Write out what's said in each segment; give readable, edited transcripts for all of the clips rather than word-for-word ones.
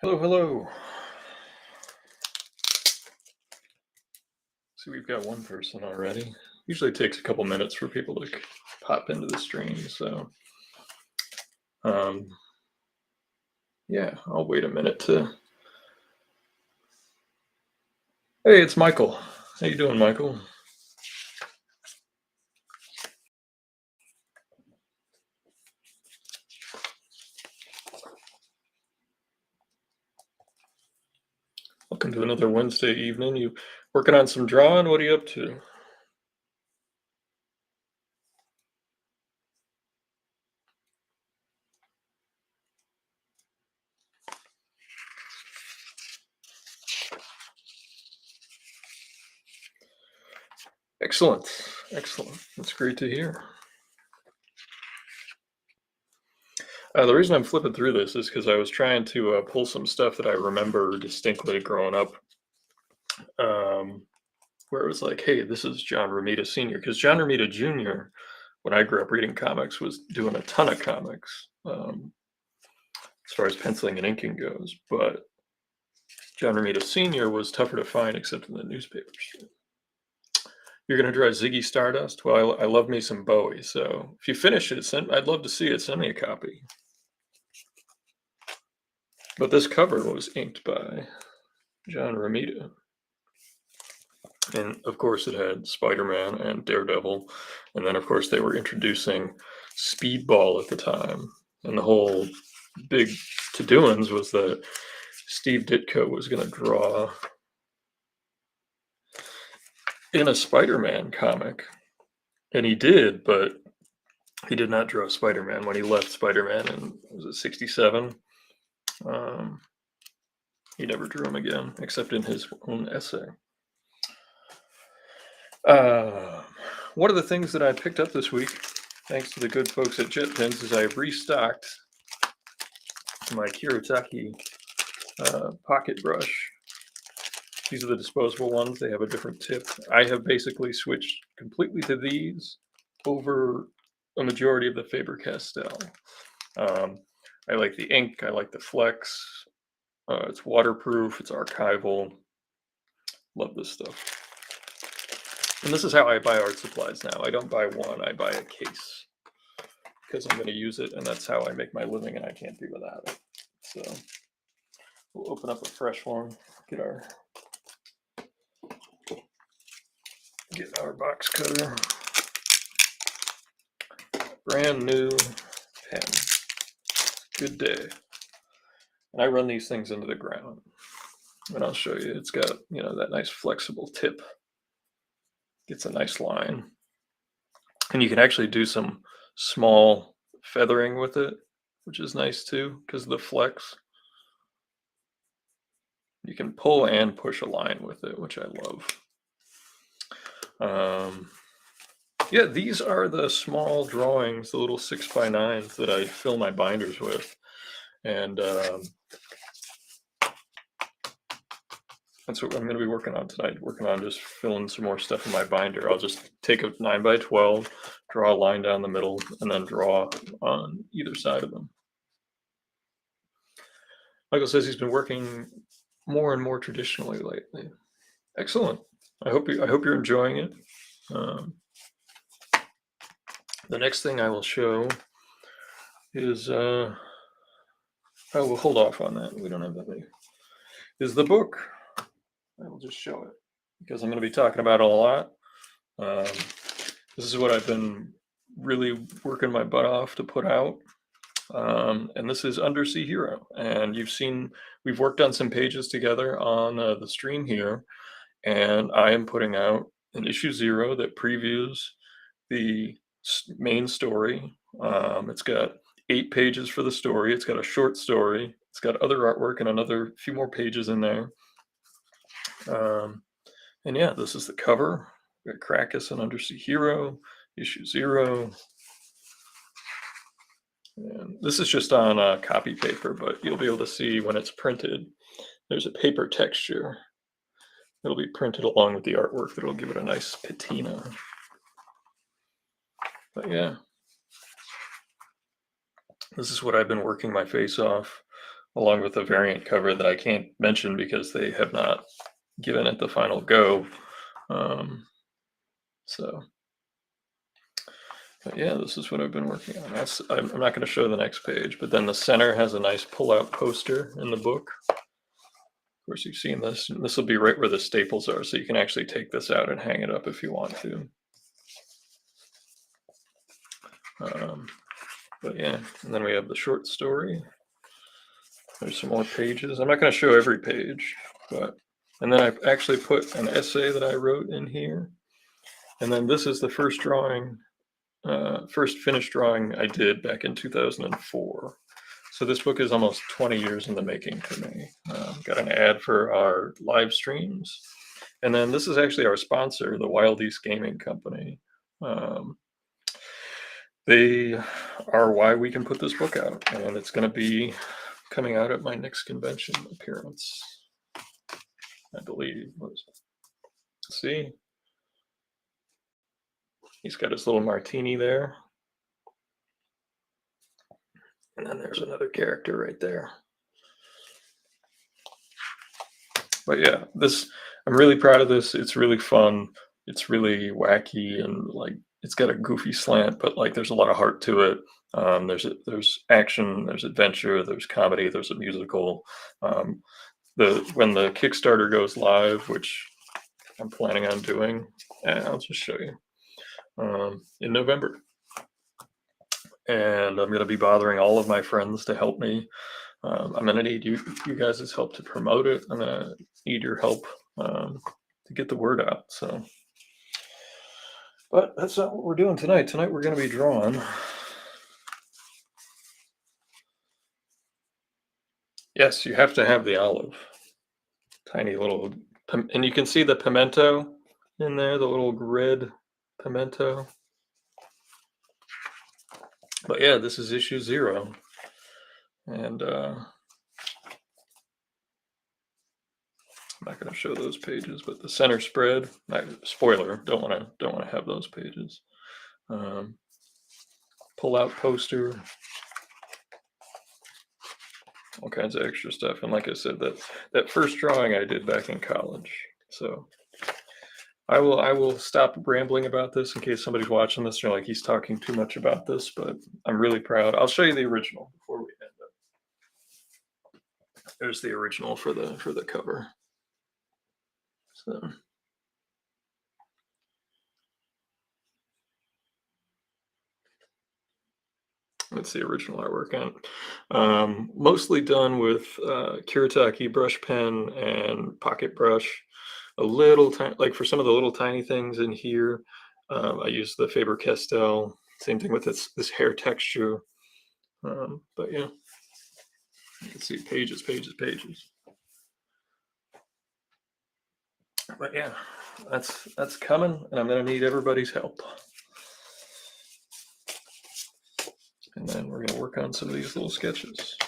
Hello, hello. See, we've got one person already. Usually it takes a couple minutes for people to pop into the stream, so um, yeah, I'll wait a minute to. Hey, it's Michael. How you doing, Michael? Welcome to another Wednesday evening. You working on some drawing? What are you up to? Excellent, excellent. That's great to hear. The reason I'm flipping through this is because I was trying to pull some stuff that I remember distinctly growing up, where it was like, hey, this is John Romita Sr. Because John Romita Jr., when I grew up reading comics, was doing a ton of comics as far as penciling and inking goes. But John Romita Sr. was tougher to find except in the newspapers. You're going to draw Ziggy Stardust? Well, I love me some Bowie. So if you finish it, I'd love to see it. Send me a copy. But this cover was inked by John Romita. And of course, it had Spider-Man and Daredevil. And then, of course, they were introducing Speedball at the time. And the whole big to-doings was that Steve Ditko was going to draw in a Spider-Man comic. And he did, but he did not draw Spider-Man when he left Spider-Man in, was it 67? He never drew him again, except in his own essay. One of the things that I picked up this week, thanks to the good folks at JetPens, is I restocked my Kiritaki pocket brush. These are the disposable ones. They have a different tip. I have basically switched completely to these over a majority of the Faber-Castell. I like the ink. I like the flex. It's waterproof. It's archival. Love this stuff. And this is how I buy art supplies now. I don't buy one. I buy a case because I'm going to use it, and that's how I make my living, and I can't be without it. So we'll open up a fresh one. Get our box cutter. Brand new pen. Good day. And I run these things into the ground. And I'll show you. It's got, that nice flexible tip. Gets a nice line. And you can actually do some small feathering with it, which is nice too, because of the flex. You can pull and push a line with it, which I love. Yeah, these are the small drawings, the little 6x9s that I fill my binders with. And that's what I'm going to be working on tonight, working on just filling some more stuff in my binder. I'll just take a 9x12, draw a line down the middle, and then draw on either side of them. Michael says he's been working more and more traditionally lately. Excellent. I hope you're enjoying it. The next thing I will show is I will hold off on that. We don't have that many. Is the book. I will just show it because I'm going to be talking about it a lot. This is what I've been really working my butt off to put out. And this is Undersea Hero. And we've worked on some pages together on the stream here. And I am putting out an issue 0 that previews the main story. It's got 8 pages for the story. It's got a short story. It's got other artwork and another few more pages in there. And yeah, this is the cover. We got Krakus and Undersea Hero, issue 0. And this is just on copy paper, but you'll be able to see when it's printed. There's a paper texture. It'll be printed along with the artwork that'll give it a nice patina. But yeah, this is what I've been working my face off along with a variant cover that I can't mention because they have not given it the final go. So, but yeah, this is what I've been working on. I'm not going to show the next page, but then the center has a nice pull-out poster in the book. Of course, you've seen this. This will be right where the staples are, so you can actually take this out and hang it up if you want to. But yeah, and then we have the short story. There's some more pages. I'm not going to show every page, but and then I actually put an essay that I wrote in here. And then this is the first drawing, first finished drawing I did back in 2004. So this book is almost 20 years in the making for me. Got an ad for our live streams. And then this is actually our sponsor, the Wild East Gaming Company. They are why we can put this book out, and it's going to be coming out at my next convention appearance, I believe. See, he's got his little martini there, and then there's another character right there. But yeah, I'm really proud of this. It's really fun. It's really wacky, and like it's got a goofy slant, but like there's a lot of heart to it. There's action, there's adventure, there's comedy, there's a musical. When the Kickstarter goes live, which I'm planning on doing, and I'll just show you, in November. And I'm going to be bothering all of my friends to help me. I'm going to need you guys' help to promote it. I'm going to need your help to get the word out. So, but that's not what we're doing tonight. Tonight we're going to be drawing. Yes, you have to have the olive. Tiny little, and you can see the pimento in there, the little red pimento. But yeah, this is issue 0. And I'm not going to show those pages, but the center spread, spoiler, don't want to have those pages. Pull out poster, all kinds of extra stuff. And like I said, that first drawing I did back in college. So I will stop rambling about this in case somebody's watching this and you're like, he's talking too much about this, but I'm really proud. I'll show you the original before we end up. There's the original for the cover. So that's the original artwork on. Mostly done with Kuretake brush pen and pocket brush. A little tiny, like for some of the little tiny things in here, I use the Faber-Castell. Same thing with this hair texture. But yeah, you can see pages, pages, pages. But yeah, that's coming, and I'm gonna need everybody's help. And then we're gonna work on some of these little sketches.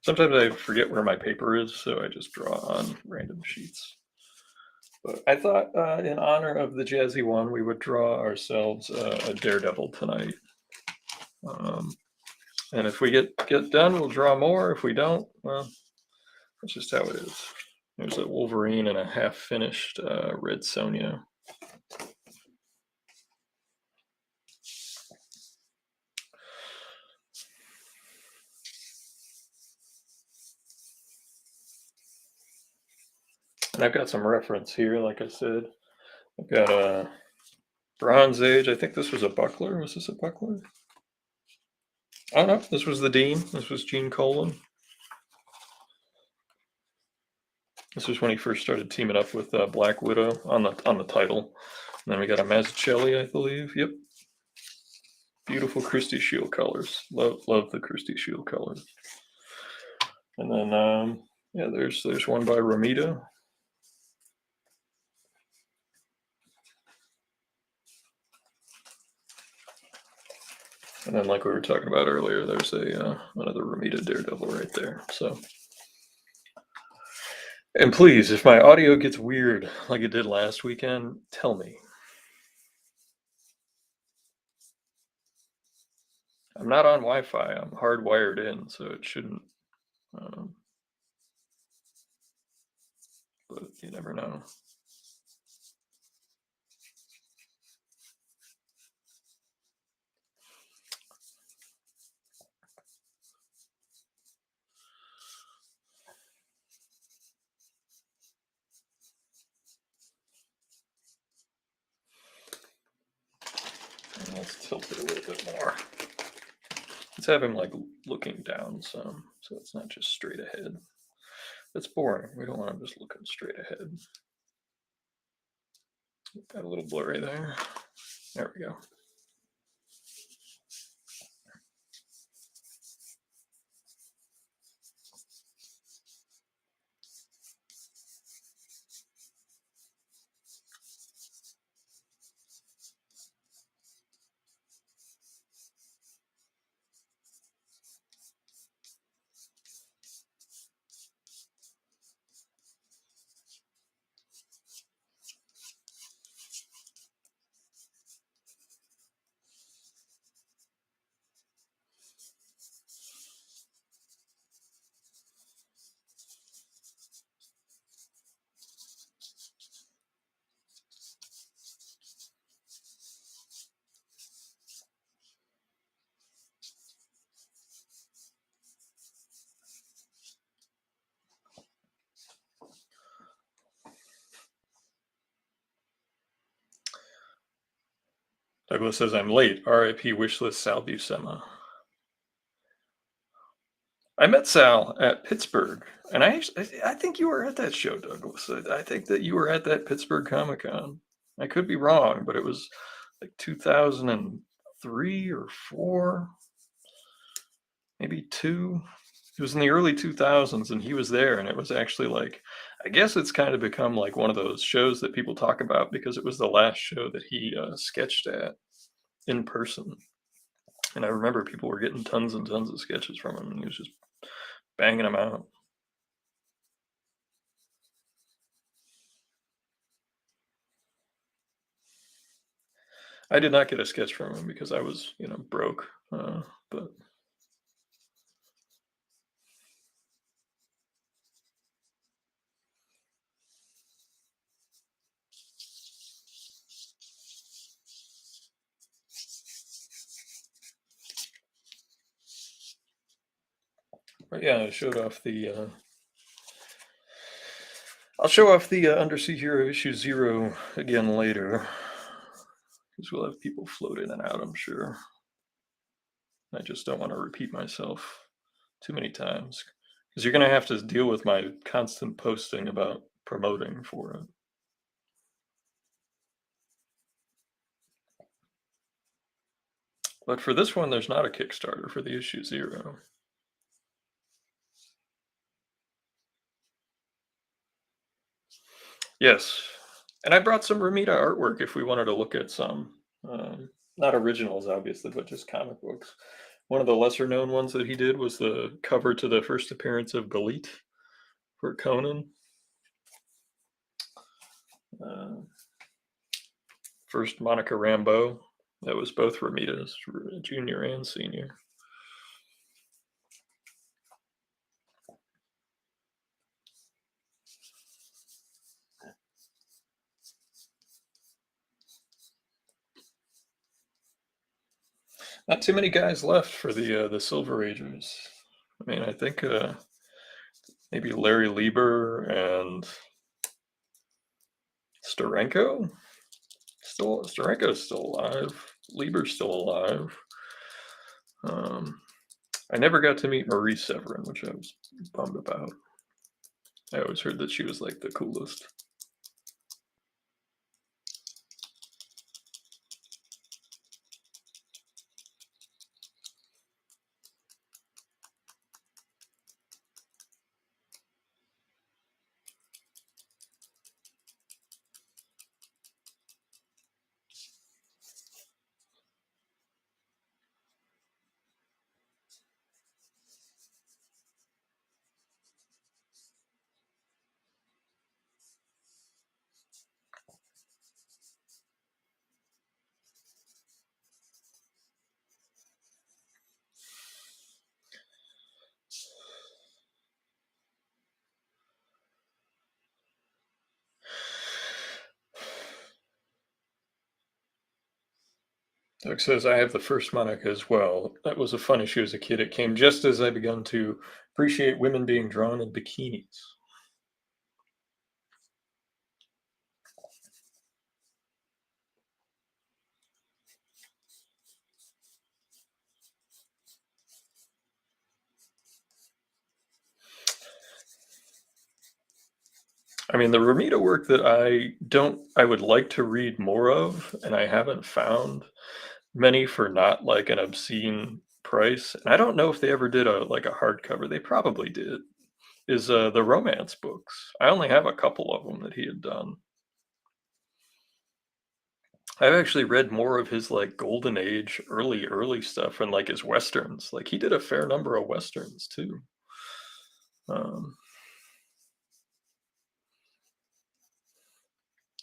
Sometimes I forget where my paper is, so I just draw on random sheets. But I thought, in honor of the Jazzy one, we would draw ourselves a Daredevil tonight. And if we get done, we'll draw more. If we don't, well, that's just how it is. There's a Wolverine and a half-finished Red Sonja. And I've got some reference here, like I said. I've got a Bronze Age. I think this was a buckler. Was this a buckler? Oh no, this was the Dean. This was Gene Colan. This was when he first started teaming up with Black Widow on the title. And then we got a Mazzucchelli, I believe. Yep. Beautiful Christie Shield colors. Love the Christie Shield colors. And then yeah, there's one by Romita. And then, like we were talking about earlier, there's another Romita Daredevil right there. So, and please, if my audio gets weird like it did last weekend, tell me. I'm not on Wi-Fi. I'm hardwired in, so it shouldn't but you never know. Let's tilt it a little bit more. Let's have him like looking down some, so it's not just straight ahead. That's boring. We don't want him just looking straight ahead. Got a little blurry there. There we go. Douglas says, I'm late. RIP wishlist Sal Buscema. I met Sal at Pittsburgh, and I think you were at that show, Douglas. I think that you were at that Pittsburgh Comic Con. I could be wrong, but it was like 2003 or 4, maybe 2. It was in the early 2000s, and he was there, and it was actually like, I guess it's kind of become like one of those shows that people talk about because it was the last show that he sketched at in person. And I remember people were getting tons and tons of sketches from him, and he was just banging them out. I did not get a sketch from him because I was, broke. But yeah, I showed off the. I'll show off the Undersea Hero issue 0 again later, because we'll have people float in and out, I'm sure. I just don't want to repeat myself too many times, because you're going to have to deal with my constant posting about promoting for it. But for this one, there's not a Kickstarter for the issue 0. Yes, and I brought some Ramita artwork if we wanted to look at some. Not originals, obviously, but just comic books. One of the lesser known ones that he did was the cover to the first appearance of Galit for Conan. First Monica Rambeau. That was both Ramitas, junior and senior. Not too many guys left for the Silver Ages. I mean, I think maybe Larry Lieber and Steranko. Steranko's still alive. Lieber's still alive. I never got to meet Marie Severin, which I was bummed about. I always heard that she was like the coolest. Doug says, I have the first Monica as well. That was a fun issue as a kid. It came just as I begun to appreciate women being drawn in bikinis. I mean, the Ramita work that I would like to read more of, and I haven't found many for not like an obscene price. And I don't know if they ever did a like a hardcover. They probably did. Is the romance books. I only have a couple of them that he had done. I've actually read more of his like golden age, early stuff and like his westerns. Like he did a fair number of westerns too. Um,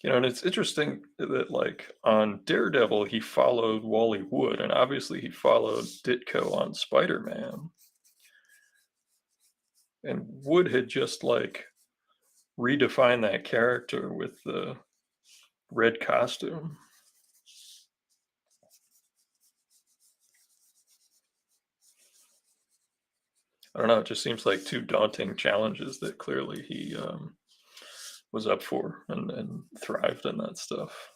and it's interesting that like on Daredevil he followed Wally Wood, and obviously he followed Ditko on Spider-Man. And Wood had just like redefined that character with the red costume. I don't know. It just seems like two daunting challenges that clearly he was up for and thrived in that stuff.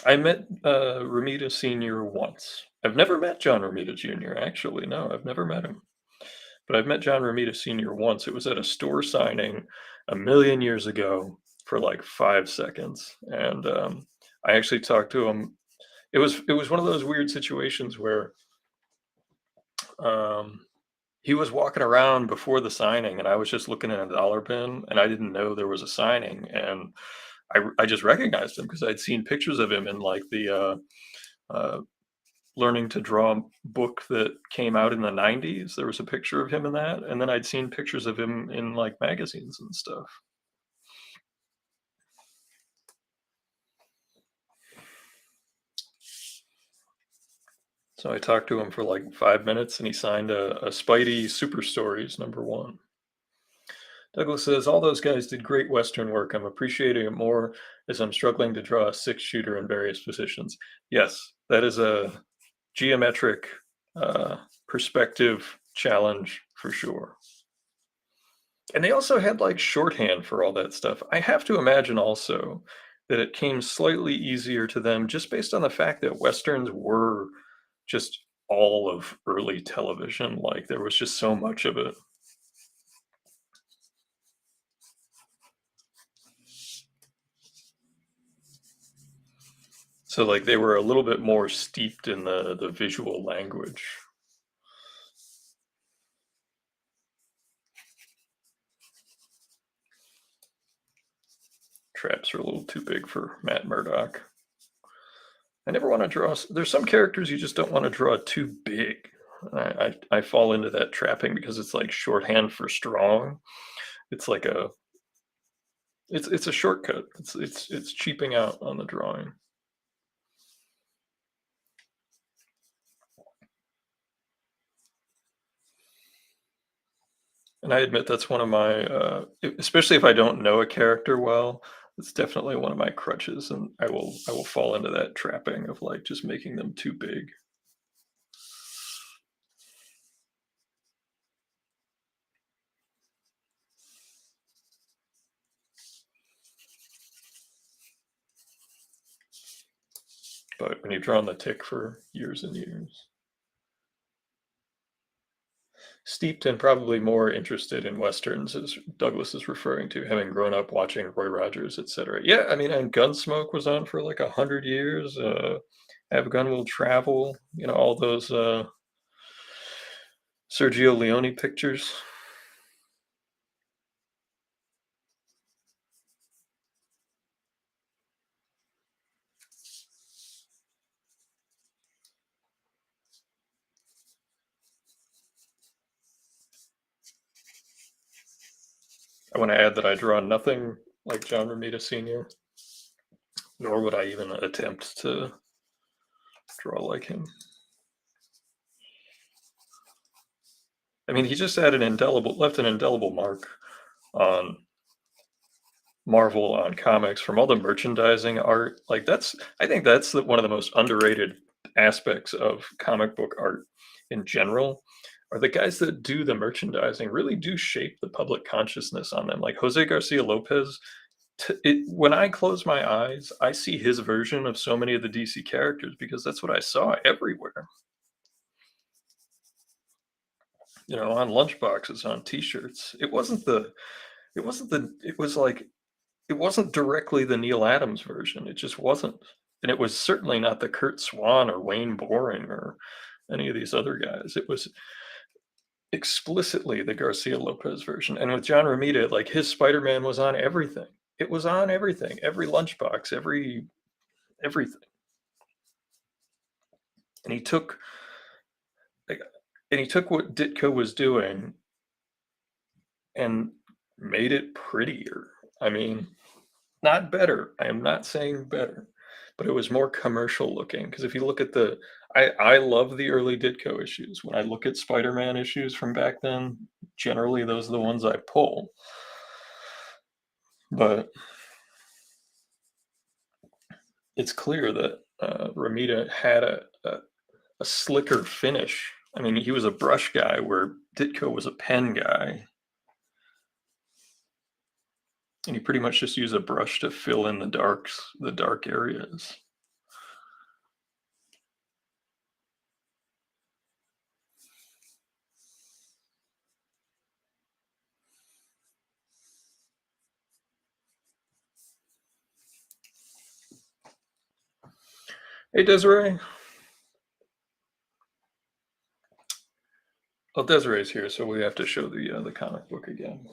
I met Romita Sr. once. I've never met John Romita Jr., actually. No, I've never met him. But I've met John Romita Sr. once. It was at a store signing a million years ago for like 5 seconds. And I actually talked to him. It was one of those weird situations where um, he was walking around before the signing, and I was just looking in a dollar bin, and I didn't know there was a signing, and I just recognized him because I'd seen pictures of him in like the learning to draw book that came out in the 90s. There was a picture of him in that, and then I'd seen pictures of him in like magazines and stuff. So I talked to him for like 5 minutes, and he signed a Spidey Super Stories #1. Douglas says, all those guys did great Western work. I'm appreciating it more as I'm struggling to draw a 6-shooter in various positions. Yes, that is a geometric uh, perspective challenge for sure. And they also had like shorthand for all that stuff. I have to imagine also that it came slightly easier to them just based on the fact that Westerns were just all of early television. Like there was just so much of it. So like they were a little bit more steeped in the visual language. Traps are a little too big for Matt Murdock. I never want to draw. There's some characters you just don't want to draw too big. I fall into that trapping because it's like shorthand for strong. It's like it's a shortcut. It's cheaping out on the drawing. And I admit that's one of my, especially if I don't know a character well, it's definitely one of my crutches, and I will fall into that trapping of like just making them too big. But when you've drawn the tick for years and years, steeped and probably more interested in westerns, as Douglas is referring to, having grown up watching Roy Rogers, etc. Yeah, I mean, and Gunsmoke was on for like 100 years. Have Gun Will Travel, all those Sergio Leone pictures. I want to add that I draw nothing like John Romita Sr., nor would I even attempt to draw like him. I mean, he just had left an indelible mark on marvel on comics, from all the merchandising art. Like I think that's one of the most underrated aspects of comic book art in general. Are the guys that do the merchandising really do shape the public consciousness on them. Like Jose Garcia Lopez, when I close my eyes, I see his version of so many of the DC characters because that's what I saw everywhere. On lunchboxes, on T-shirts. It was like it wasn't directly the Neil Adams version. It just wasn't. And it was certainly not the Kurt Swan or Wayne Boring or any of these other guys. It was explicitly the Garcia Lopez version. And with John Romita, like his Spider-Man was on everything. It was on everything, every lunchbox, everything. And he took like, and he took what Ditko was doing and made it prettier. I mean, not better. I am not saying better, but it was more commercial looking. Because if you look at I love the early Ditko issues. When I look at Spider-Man issues from back then, generally those are the ones I pull. But it's clear that Romita had a slicker finish. I mean, he was a brush guy where Ditko was a pen guy. And he pretty much just used a brush to fill in the dark areas. Hey, Desiree. Well, Desiree's here, so we have to show the comic book again.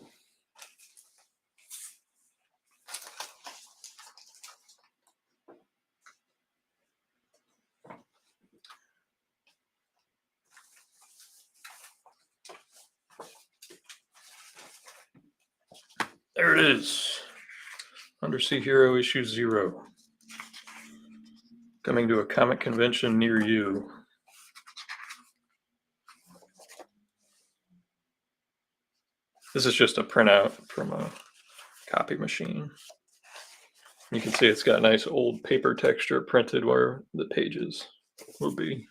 There it is. Undersea Hero issue 0. Coming to a comic convention near you. This is just a printout from a copy machine. You can see it's got nice old paper texture printed where the pages will be.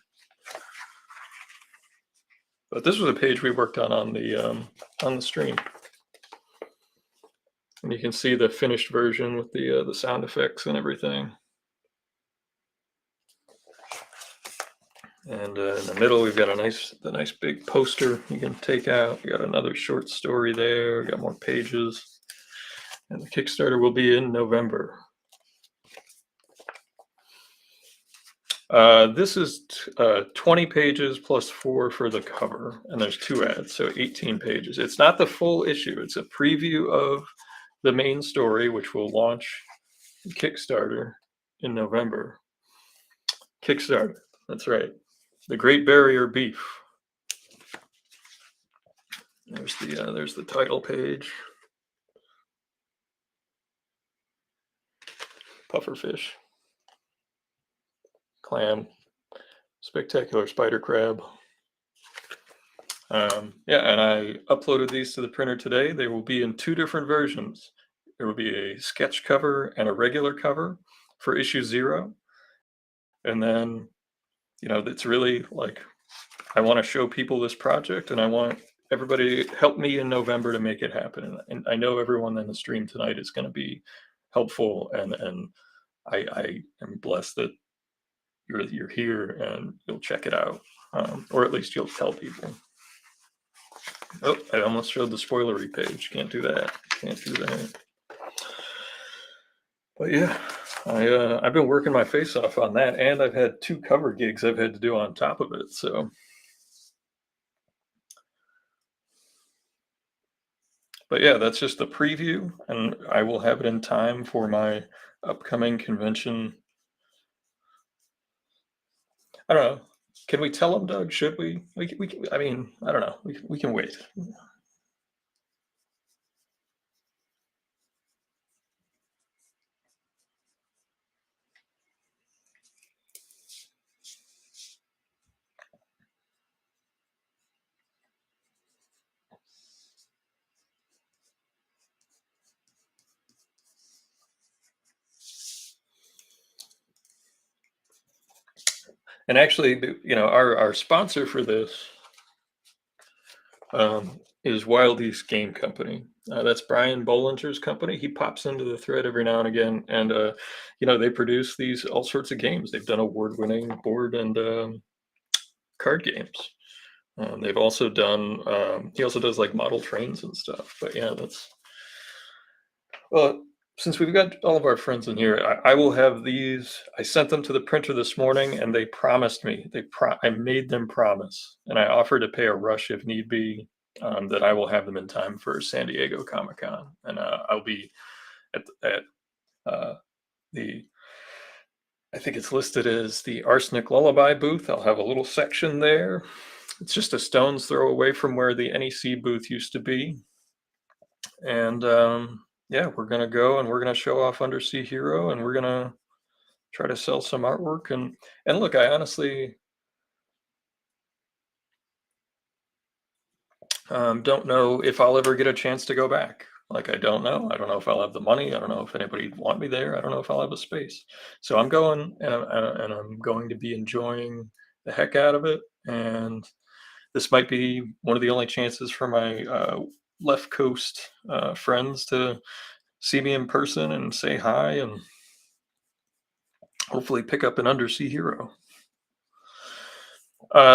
But this was a page we worked on the stream. And you can see the finished version with the sound effects and everything. And in the middle, we've got the nice big poster you can take out. We got another short story there. We got more pages. And the Kickstarter will be in November. This is 20 pages plus 4 for the cover, and there's 2 ads, so 18 pages. It's not the full issue. It's a preview of the main story, which will launch Kickstarter in November. Kickstarter, that's right. The Great Barrier Beef. There's the title page. Pufferfish. Clam. Spectacular spider crab. Yeah, and I uploaded these to the printer today. They will be in 2 different versions. There will be a sketch cover and a regular cover for issue 0. And then, it's really like, I want to show people this project, and I want everybody to help me in November to make it happen. And I know everyone in the stream tonight is going to be helpful, and I am blessed that you're here and you'll check it out, or at least you'll tell people. Oh, I almost showed the spoilery page. Can't do that. Can't do that. But yeah, I've been working my face off on that, and I've had 2 cover gigs I've had to do on top of it. So, but yeah, that's just a preview, and I will have it in time for my upcoming convention. I don't know. Can we tell them, Doug? Should we? I mean, I don't know. We can wait. And actually, our sponsor for this is Wild East Game Company. That's Brian Bollinger's company. He pops into the thread every now and again, and they produce these all sorts of games. They've done award-winning board and card games. They've also done. He also does like model trains and stuff. But yeah, that's well. Since we've got all of our friends in here, I will have these. I sent them to the printer this morning, and they promised me. I made them promise, and I offered to pay a rush if need be. That I will have them in time for San Diego Comic-Con, and I'll be at the. I think it's listed as the Arsenic Lullaby booth. I'll have a little section there. It's just a stone's throw away from where the NEC booth used to be, and yeah, we're gonna go and we're gonna show off Undersea Hero, and we're gonna try to sell some artwork. And look, I honestly don't know if I'll ever get a chance to go back. Like, I don't know. I don't know if I'll have the money. I don't know if anybody would want me there. I don't know if I'll have a space. So I'm going, and I'm going to be enjoying the heck out of it. And this might be one of the only chances for my left coast friends to see me in person and say hi, and hopefully pick up an Undersea Hero.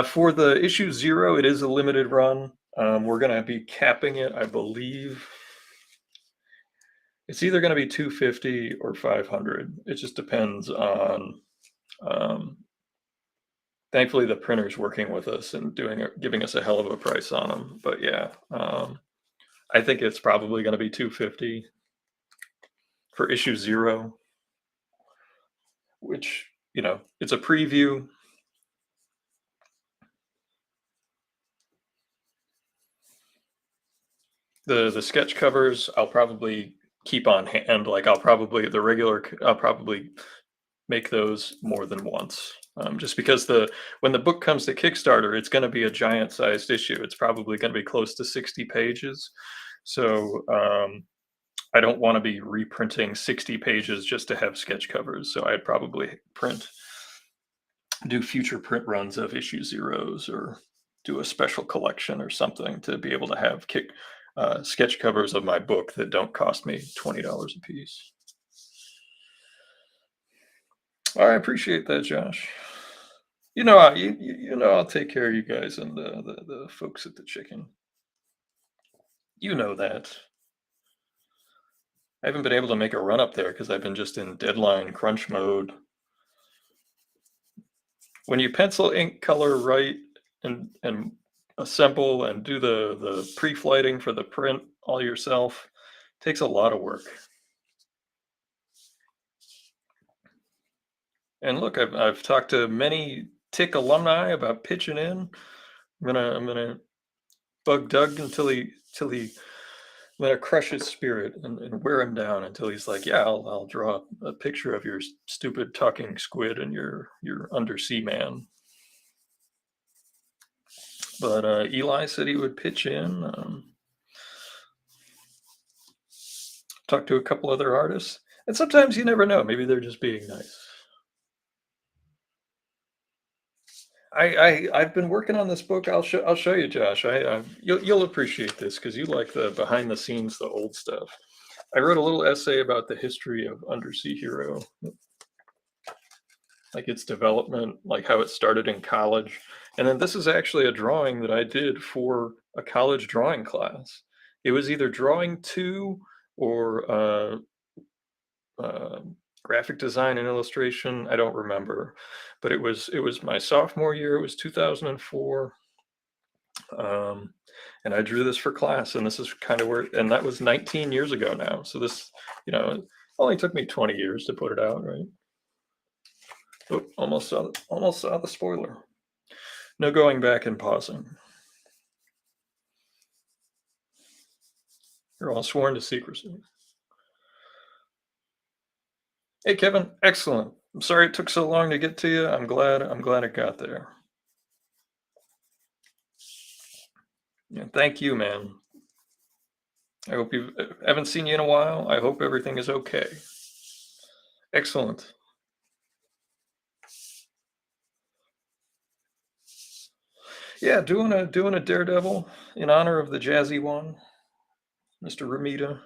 For the issue 0, it is a limited run. We're going to be capping it, I believe. It's either going to be 250 or 500. It just depends on. Thankfully, the printer's working with us and giving us a hell of a price on them. But yeah, I think it's probably going to be 250 for issue 0, which it's a preview. The sketch covers I'll probably keep on hand. Like I'll probably make those more than once. Just because when the book comes to Kickstarter, it's going to be a giant sized issue. It's probably going to be close to 60 pages. So I don't want to be reprinting 60 pages just to have sketch covers. So I'd probably do future print runs of issue 0s, or do a special collection or something to be able to have sketch covers of my book that don't cost me $20 a piece. I appreciate that, Josh. I'll take care of you guys and the folks at the chicken. You know that. I haven't been able to make a run up there because I've been just in deadline crunch mode. When you pencil, ink, color, write, and assemble and do the pre-flighting for the print all yourself, takes a lot of work. And look, I've talked to many Tick alumni about pitching in. I'm gonna bug Doug until he I'm gonna crush his spirit and wear him down until he's like, yeah, I'll draw a picture of your stupid talking squid and your undersea man. But Eli said he would pitch in. Talk to a couple other artists, and sometimes you never know. Maybe they're just being nice. I've been working on this book. I'll show you, Josh. You'll appreciate this because you like the behind the scenes, the old stuff. I wrote a little essay about the history of Undersea Hero, like its development, like how it started in college. And then this is actually a drawing that I did for a college drawing class. It was either drawing 2 or graphic design and illustration. I don't remember, but it was my sophomore year. It was 2004. And I drew this for class, and this is kind of where, and that was 19 years ago now. So this, it only took me 20 years to put it out, right? Oh, almost saw the spoiler. No going back and pausing. You're all sworn to secrecy. Hey, Kevin, excellent. I'm sorry it took so long to get to you. I'm glad it got there. Yeah, thank you, man. I hope haven't seen you in a while. I hope everything is okay. Excellent. Yeah, doing a Daredevil in honor of the jazzy one, Mr. Ramita.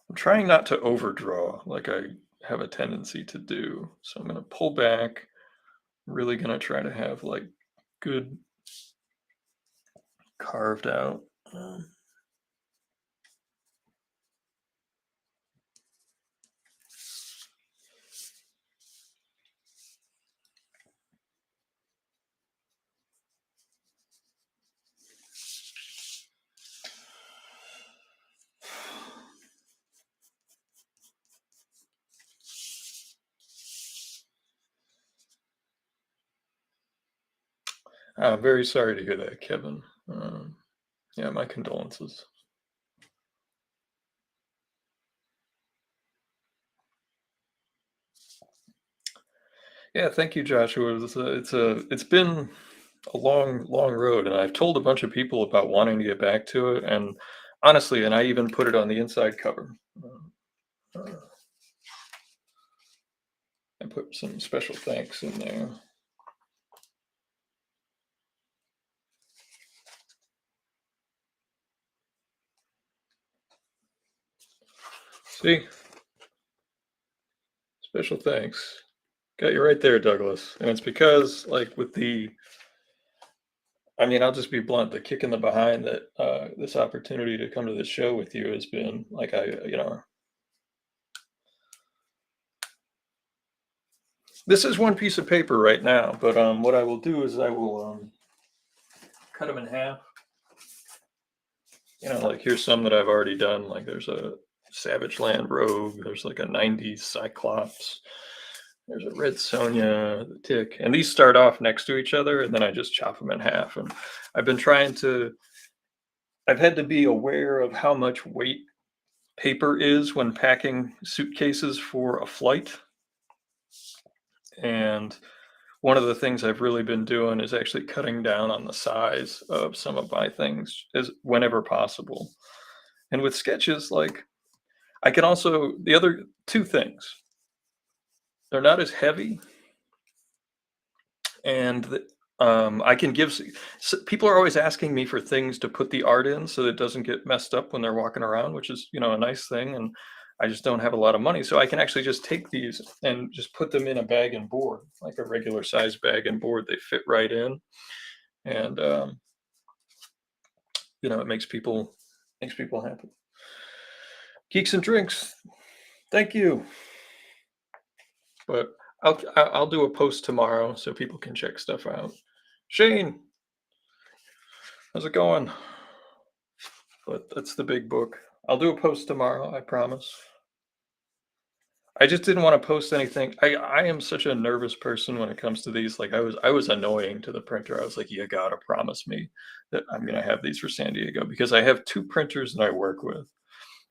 I'm trying not to overdraw like I have a tendency to do. So I'm gonna pull back. Really gonna try to have like good carved out. Um, I'm very sorry to hear that, Kevin. Yeah, my condolences. Yeah, thank you, Joshua. It's been a long road, and I've told a bunch of people about wanting to get back to it, and honestly, and I even put it on the inside cover. Uh, I put some special thanks in there. See, special thanks. Got you right there, Douglas. And it's because, like, I mean, I'll just be blunt. The kick in the behind that this opportunity to come to this show with you has been like, this is one piece of paper right now, but what I will do is I will cut them in half. Like here's some that I've already done. Like there's a Savage Land Rogue. There's like a '90s Cyclops. There's a Red Sonja, the Tick, and these start off next to each other, and then I just chop them in half. And I've been trying to. I've had to be aware of how much weight paper is when packing suitcases for a flight. And one of the things I've really been doing is actually cutting down on the size of some of my things as whenever possible. And with sketches, like I can also the other two things, they're not as heavy, and I can give. People are always asking me for things to put the art in so that it doesn't get messed up when they're walking around, which is a nice thing. And I just don't have a lot of money, so I can actually just take these and just put them in a bag and board, like a regular size bag and board. They fit right in, and it makes people happy. Geeks and drinks. Thank you. But I'll do a post tomorrow so people can check stuff out. Shane, how's it going? But that's the big book. I'll do a post tomorrow, I promise. I just didn't want to post anything. I am such a nervous person when it comes to these. Like I was annoying to the printer. I was like, you gotta promise me that I'm gonna have these for San Diego because I have two printers that I work with.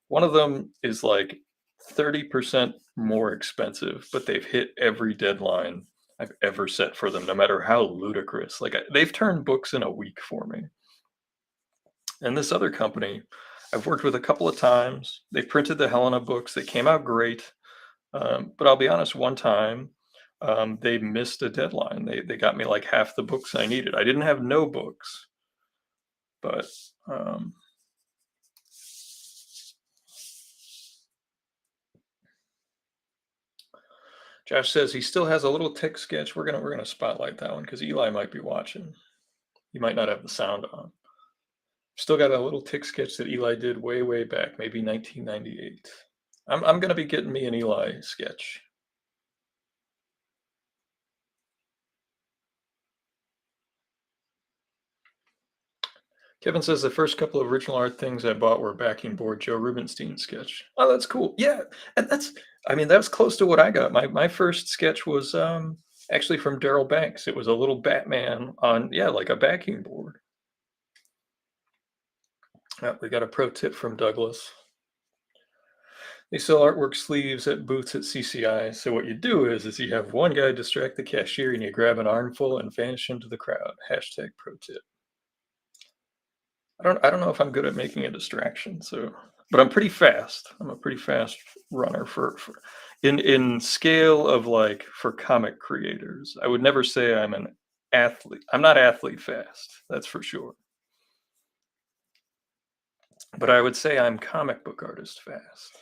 One of them is like 30% more expensive, but they've hit every deadline I've ever set for them, no matter how ludicrous. Like they've turned books in a week for me. And this other company, I've worked with a couple of times. They printed the Helena books. They came out great. But I'll be honest, one time they missed a deadline. They got me like half the books I needed. I didn't have no books, but um, Josh says he still has a little tick sketch. We're gonna spotlight that one because Eli might be watching. He might not have the sound on. Still got a little tick sketch that Eli did way back, maybe 1998. I'm gonna be getting me an Eli sketch. Kevin says the first couple of original art things I bought were backing board Joe Rubenstein sketch. Oh, that's cool. Yeah, and I mean, that was close to what I got. My first sketch was actually from Daryl Banks. It was a little Batman on, yeah, like a backing board. We got a pro tip from Douglas. They sell artwork sleeves at booths at CCI. So what you do is you have one guy distract the cashier and you grab an armful and vanish into the crowd. Hashtag pro tip. I don't know if I'm good at making a distraction, so but I'm pretty fast. I'm a pretty fast runner for In scale of, like, for comic creators, I would never say I'm an athlete. I'm not athlete fast, that's for sure. But I would say I'm comic book artist fast.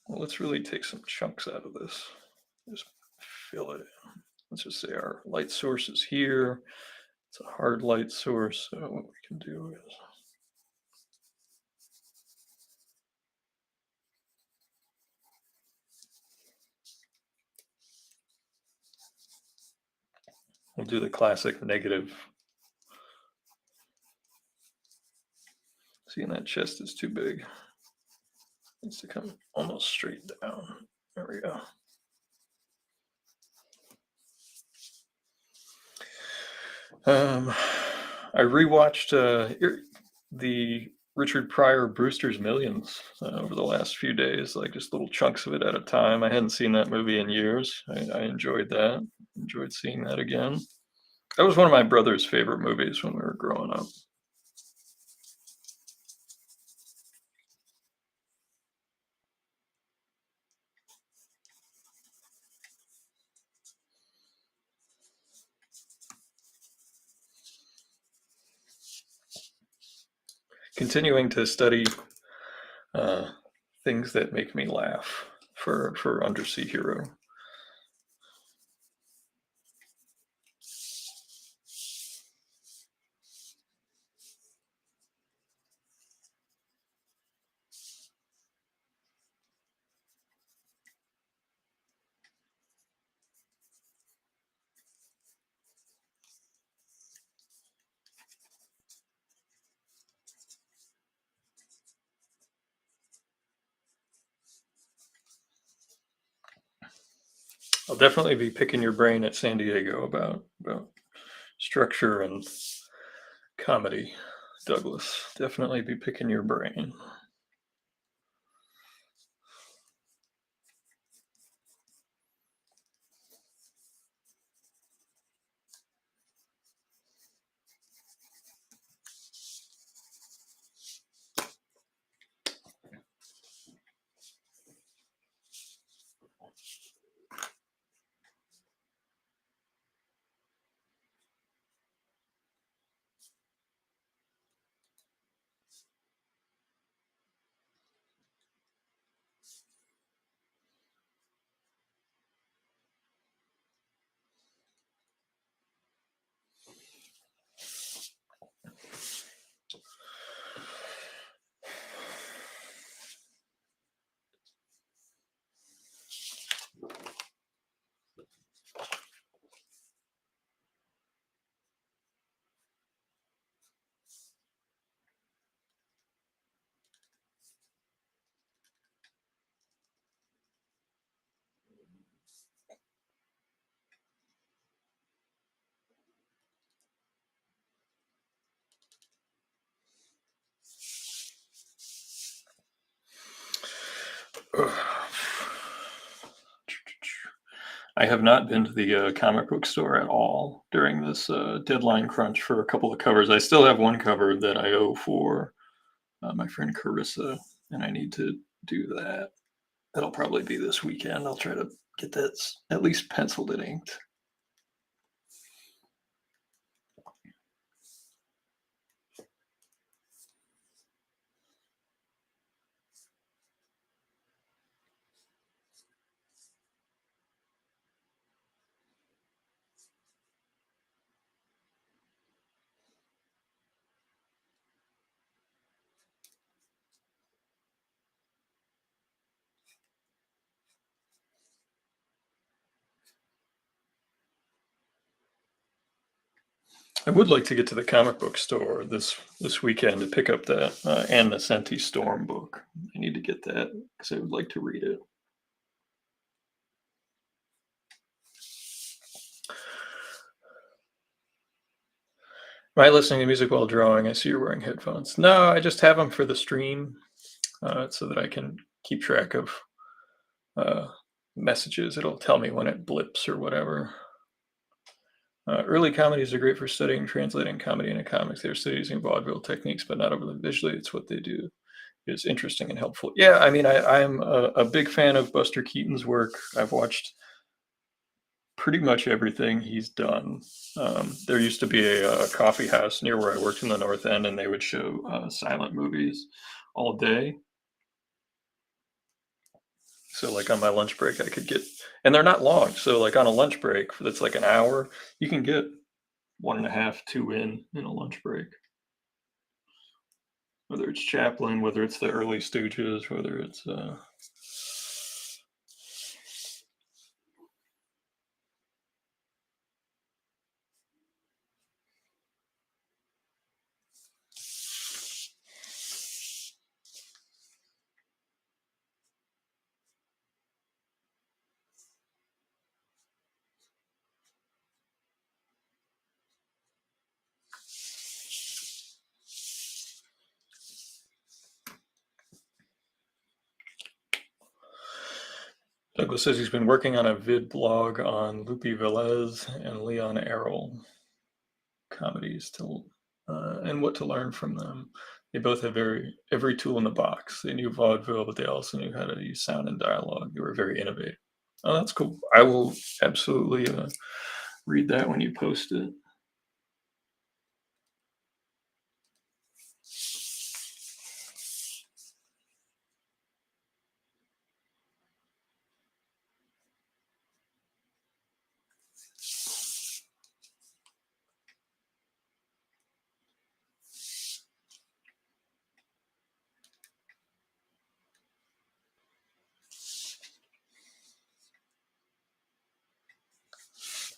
Well, let's really take some chunks out of this. Just fill it in. Let's just say our light source is here. It's a hard light source, so what we can do is we'll do the classic negative. Seeing that chest is too big. Needs to come almost straight down. There we go. I rewatched the Richard Pryor Brewster's Millions over the last few days, like just little chunks of it at a time. I hadn't seen that movie in years. I enjoyed that. Enjoyed seeing that again. That was one of my brother's favorite movies when we were growing up. Continuing to study things that make me laugh for Undersea Hero. I'll definitely be picking your brain at San Diego about structure and comedy, Douglas. Definitely be picking your brain. I have not been to the comic book store at all during this deadline crunch for a couple of covers. I still have one cover that I owe for my friend Carissa, and I need to do that. That'll probably be this weekend. I'll try to get that at least penciled and inked. I would like to get to the comic book store this weekend to pick up that Ann Nesenti Storm book. I need to get that because I would like to read it. Am I listening to music while drawing? I see you're wearing headphones. No, I just have them for the stream so that I can keep track of messages. It'll tell me when it blips or whatever. Early comedies are great for studying, translating comedy into comics. They're still using vaudeville techniques, but not overly visually. It's what they do. Is interesting and helpful. Yeah, I mean, I'm a big fan of Buster Keaton's work. I've watched pretty much everything he's done. There used to be a coffee house near where I worked in the North End, and they would show silent movies all day. So, like on my lunch break, I could get, and they're not long. So, like on a lunch break that's like an hour, you can get one and a half, two in a lunch break. Whether it's Chaplin, whether it's the early Stooges, whether it's Douglas says he's been working on a vid blog on Lupe Velez and Leon Errol comedies and what to learn from them. They both have every tool in the box. They knew vaudeville, but they also knew how to use sound and dialogue. They were very innovative. Oh, that's cool. I will absolutely read that when you post it.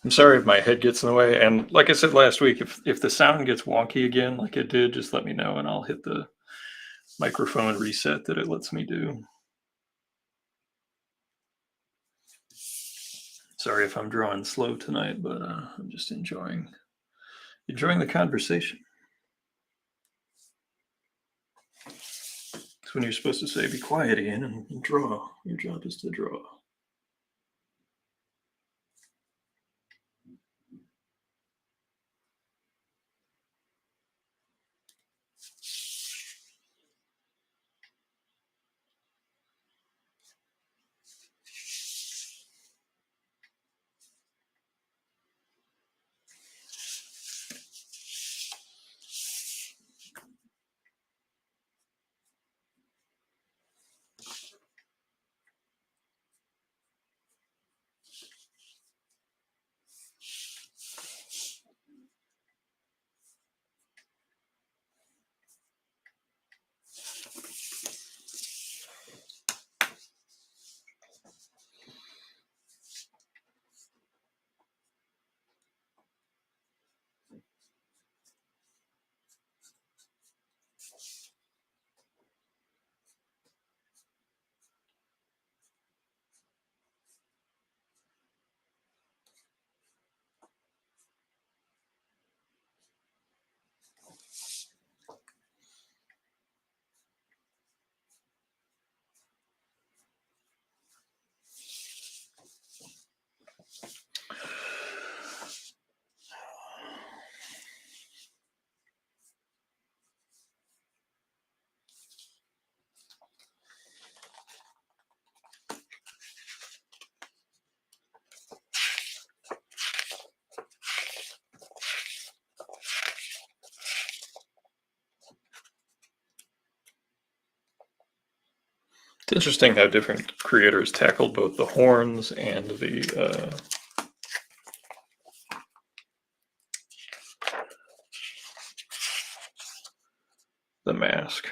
I'm sorry if my head gets in the way. And like I said last week, if the sound gets wonky again, like it did, just let me know and I'll hit the microphone reset that it lets me do. Sorry if I'm drawing slow tonight, but I'm just enjoying the conversation. It's when you're supposed to say, "Be quiet, Ian, and draw." Your job is to draw. It's interesting how different creators tackled both the horns and the mask.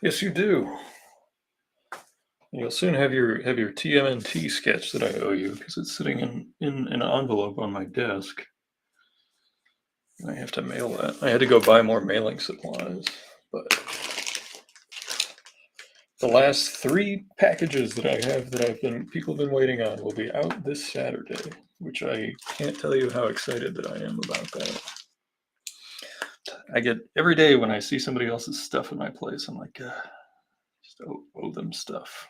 Yes, you do. You'll soon have your TMNT sketch that I owe you because it's sitting in an envelope on my desk. I have to mail that. I had to go buy more mailing supplies, but the last 3 packages that I have that people have been waiting on will be out this Saturday, which I can't tell you how excited that I am about that. I get every day when I see somebody else's stuff in my place, I'm like, just owe them stuff.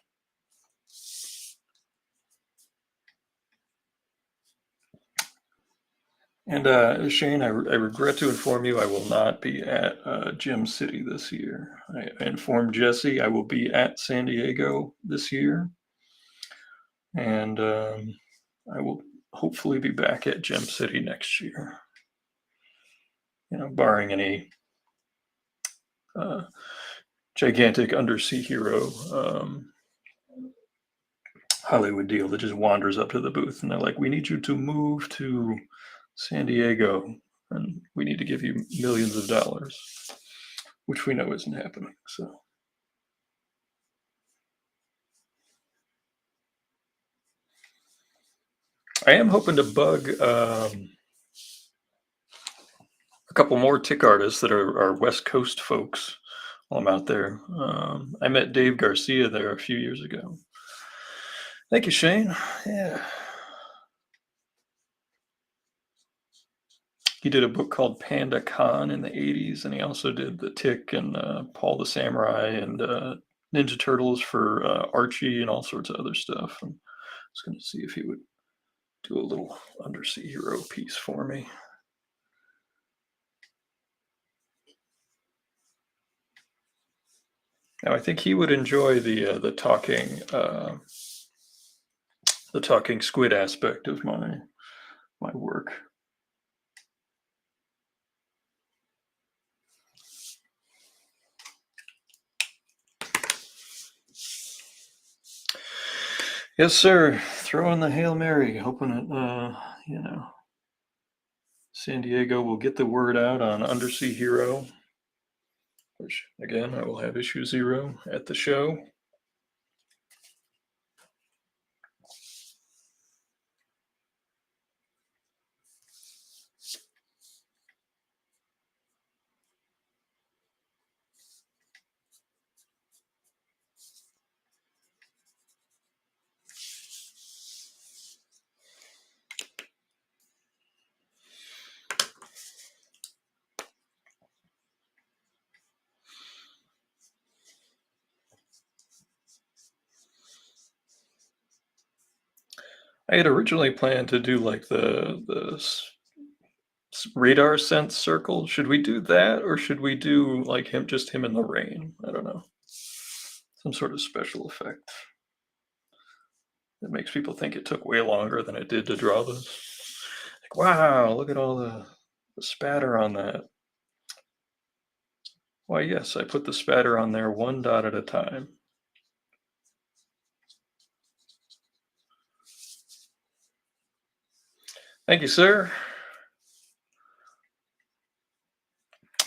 And Shane, I regret to inform you I will not be at Gem City this year. I informed Jesse I will be at San Diego this year, and I will hopefully be back at Gem City next year. Barring any gigantic undersea hero Hollywood deal that just wanders up to the booth and they're like, "We need you to move to San Diego, and we need to give you millions of dollars," which we know isn't happening. So I am hoping to bug a couple more tick artists that are West Coast folks while I'm out there. I met Dave Garcia there a few years ago. Thank you, Shane. Yeah. He did a book called Panda Con in the 80s, and he also did The Tick and Paul the Samurai and Ninja Turtles for Archie and all sorts of other stuff. And I was going to see if he would do a little undersea hero piece for me. Now, I think he would enjoy the talking squid aspect of my work. Yes, sir. Throw in the Hail Mary, hoping it, San Diego will get the word out on Undersea Hero, which, again, I will have issue 0 at the show. I had originally planned to do like the radar sense circle. Should we do that, or should we do like just him in the rain? I don't know. Some sort of special effect that makes people think it took way longer than it did to draw this. Like, wow, look at all the spatter on that. Why, yes, I put the spatter on there 1 dot at a time. Thank you, sir.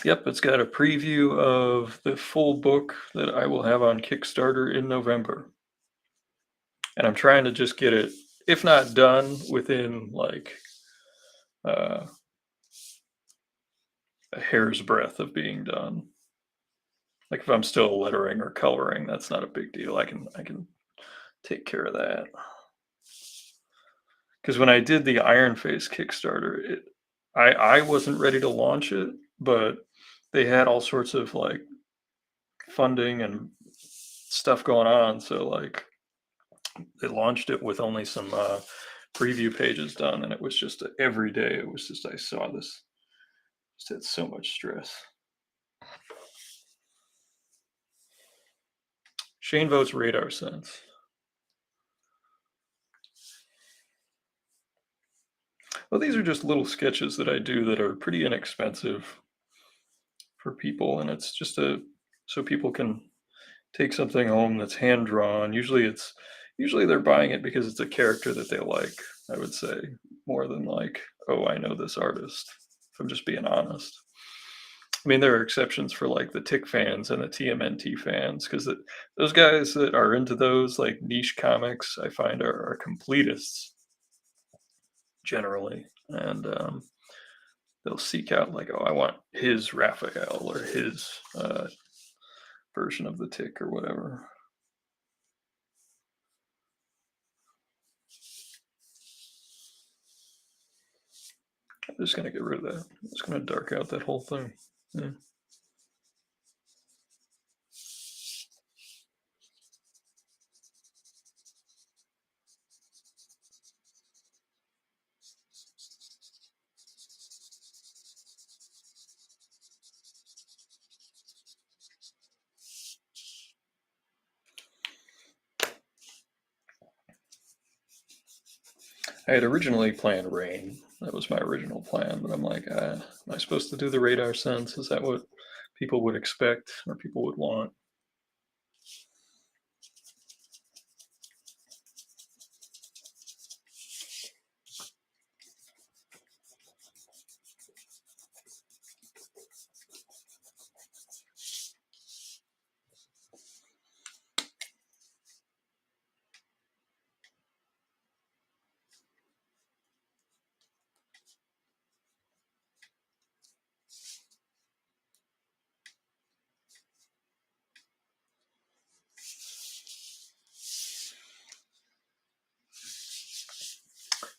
Yep, it's got a preview of the full book that I will have on Kickstarter in November. And I'm trying to just get it, if not done, within like a hair's breadth of being done. Like if I'm still lettering or coloring, that's not a big deal. I can take care of that. Because when I did the Iron Face Kickstarter, I wasn't ready to launch it, but they had all sorts of like funding and stuff going on. So like they launched it with only some preview pages done, and it was just every day. It was just I saw this, just had so much stress. Shane votes radar sense. Well, these are just little sketches that I do that are pretty inexpensive for people, and it's just so people can take something home that's hand drawn. Usually they're buying it because it's a character that they like, I would say, more than like, oh, I know this artist, if I'm just being honest. I mean, there are exceptions for like the Tick fans and the TMNT fans because those guys that are into those like niche comics, I find are completists generally, and they'll seek out like, oh, I want his Raphael or his version of the Tick or whatever. I'm just gonna get rid of that. I'm just gonna dark out that whole thing. Yeah. I had originally planned rain. That was my original plan, but I'm like, am I supposed to do the radar sense? Is that what people would expect or people would want?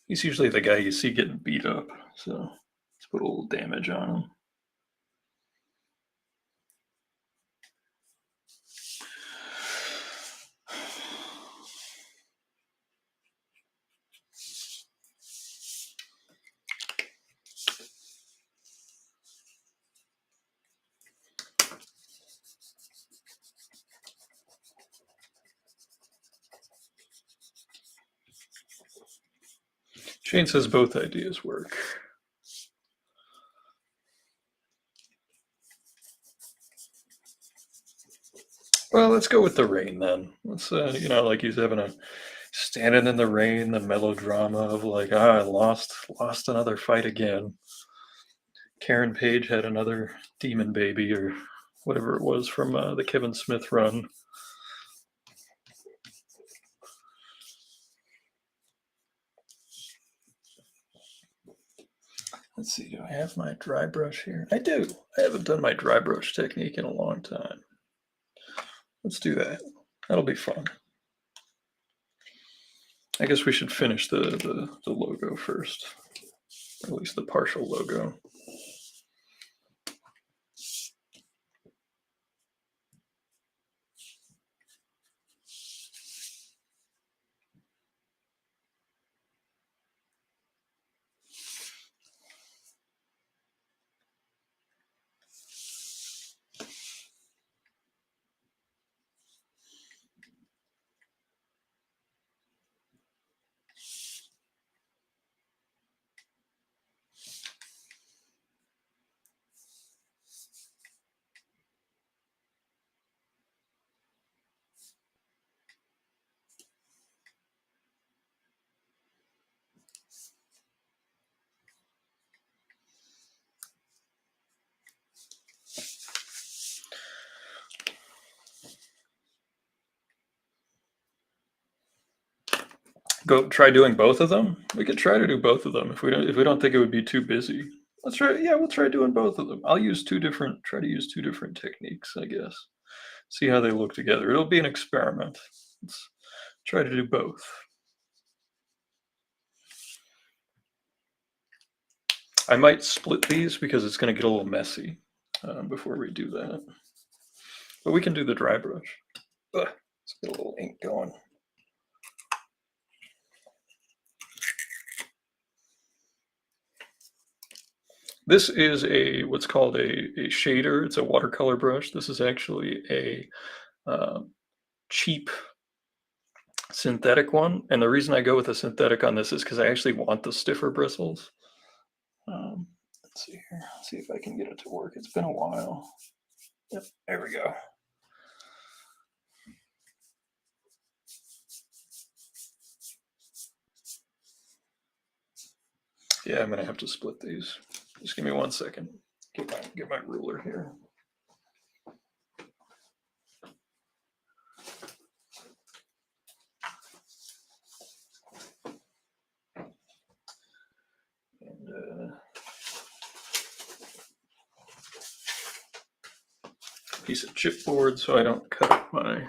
He's usually the guy you see getting beat up, so let's put a little damage on him. Shane says both ideas work. Well, let's go with the rain then. Let's, like he's having a standing in the rain, the melodrama of like, I lost another fight again. Karen Page had another demon baby or whatever it was from the Kevin Smith run. Let's see, do I have my dry brush here? I do. I haven't done my dry brush technique in a long time. Let's do that. That'll be fun. I guess we should finish the logo first, or at least the partial logo. Go try doing both of them. We could try to do both of them if we don't think it would be too busy. Let's try. Yeah, we'll try doing both of them. I'll use try to use two different techniques, I guess. See how they look together. It'll be an experiment. Let's try to do both. I might split these because it's going to get a little messy before we do that. But we can do the dry brush. Ugh, let's get a little ink going. This is what's called a shader. It's a watercolor brush. This is actually a cheap synthetic one. And the reason I go with a synthetic on this is because I actually want the stiffer bristles. Let's see here. Let's see if I can get it to work. It's been a while. Yep, there we go. Yeah, I'm gonna have to split these. Just give me 1 second. get my ruler here. And piece of chipboard so I don't cut up my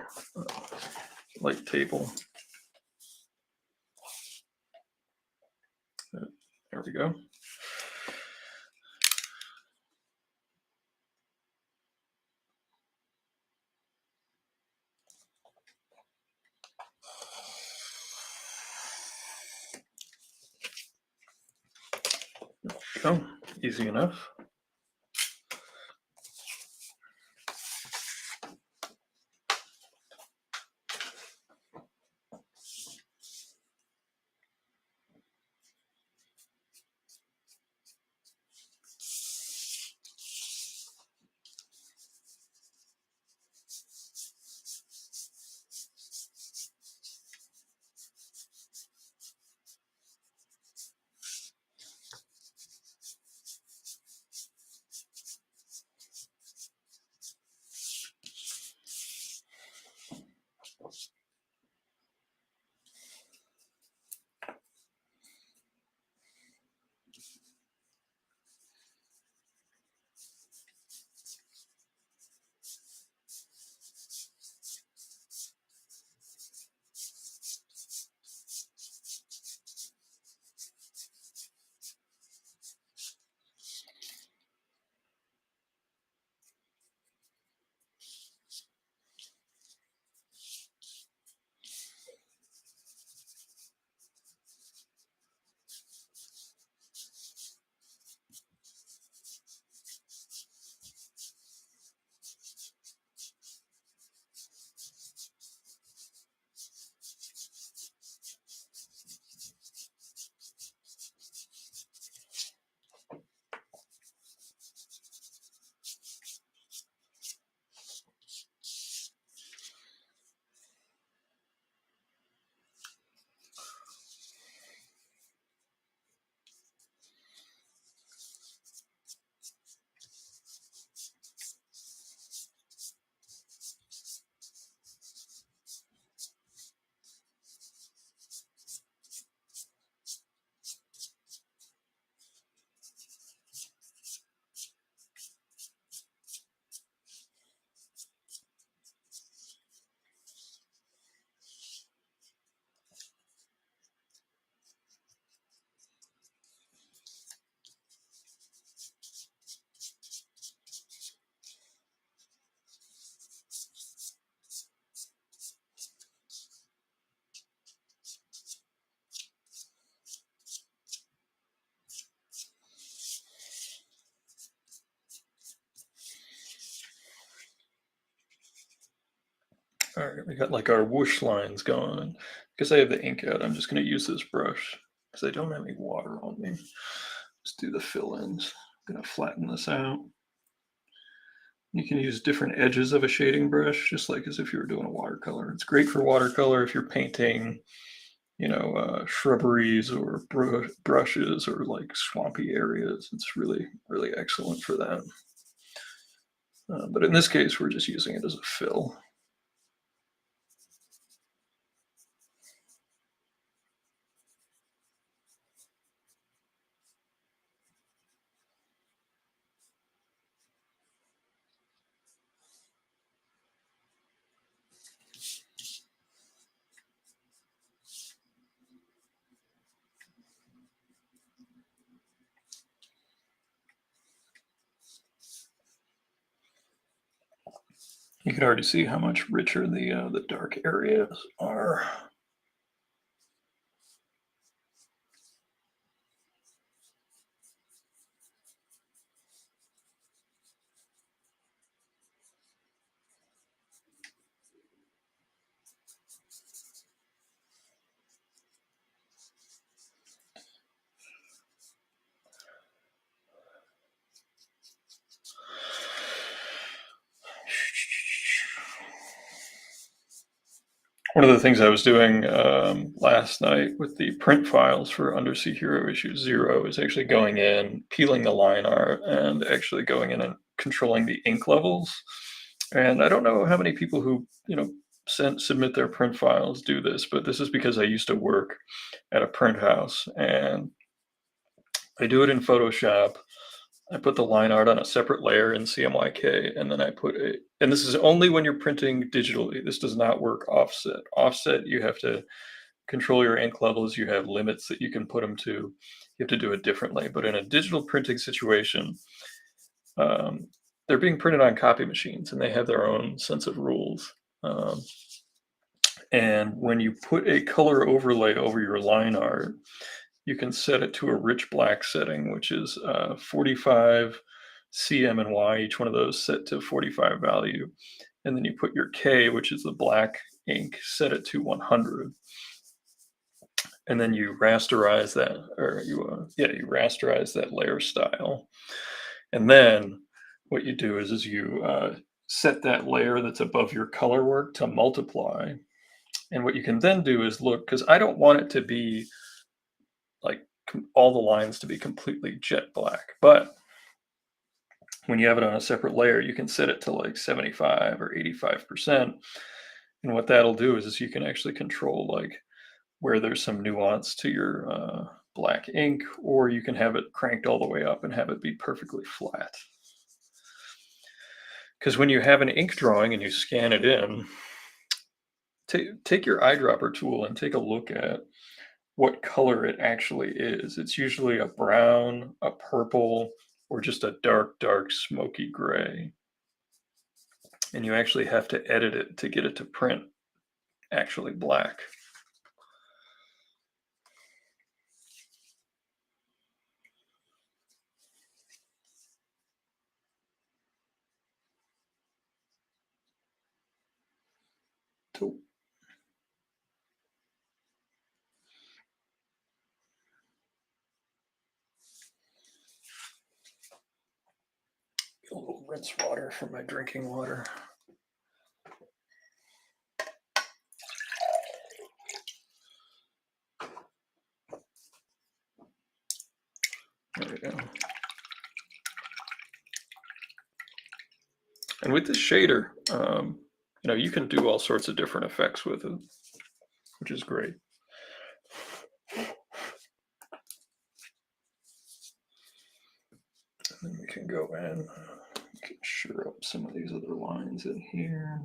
light table. There we go. Go. Easy enough. All right, we got like our whoosh lines going. Because I have the ink out, I'm just going to use this brush because I don't have any water on me. Just do the fill-ins. I'm going to flatten this out. You can use different edges of a shading brush, just like as if you were doing a watercolor. It's great for watercolor if you're painting, shrubberies or brushes or like swampy areas. It's really, really excellent for that. But in this case, we're just using it as a fill. You can already see how much richer the dark areas are. One of the things I was doing last night with the print files for Undersea Hero issue 0 is actually going in, peeling the line art, and actually going in and controlling the ink levels. And I don't know how many people who, submit their print files do this, but this is because I used to work at a print house, and I do it in Photoshop. I put the line art on a separate layer in CMYK, and then and this is only when you're printing digitally. This does not work offset. Offset, you have to control your ink levels. You have limits that you can put them to. You have to do it differently. But in a digital printing situation, they're being printed on copy machines, and they have their own sense of rules. And when you put a color overlay over your line art, you can set it to a rich black setting, which is 45 cm and Y, each one of those set to 45 value. And then you put your K, which is the black ink, set it to 100. And then you rasterize that, or you rasterize that layer style. And then what you do is you set that layer that's above your color work to multiply. And what you can then do is look, because I don't want it to be like all the lines to be completely jet black, but when you have it on a separate layer, you can set it to like 75 or 85%. And what that'll do is you can actually control like where there's some nuance to your black ink, or you can have it cranked all the way up and have it be perfectly flat. Because when you have an ink drawing and you scan it in, take your eyedropper tool and take a look at what color it actually is. It's usually a brown, a purple, or just a dark, dark smoky gray. And you actually have to edit it to get it to print actually black. So, get a little rinse water for my drinking water. There we go. And with this shader, you can do all sorts of different effects with it, which is great. And then we can go in, we can sure up some of these other lines in here.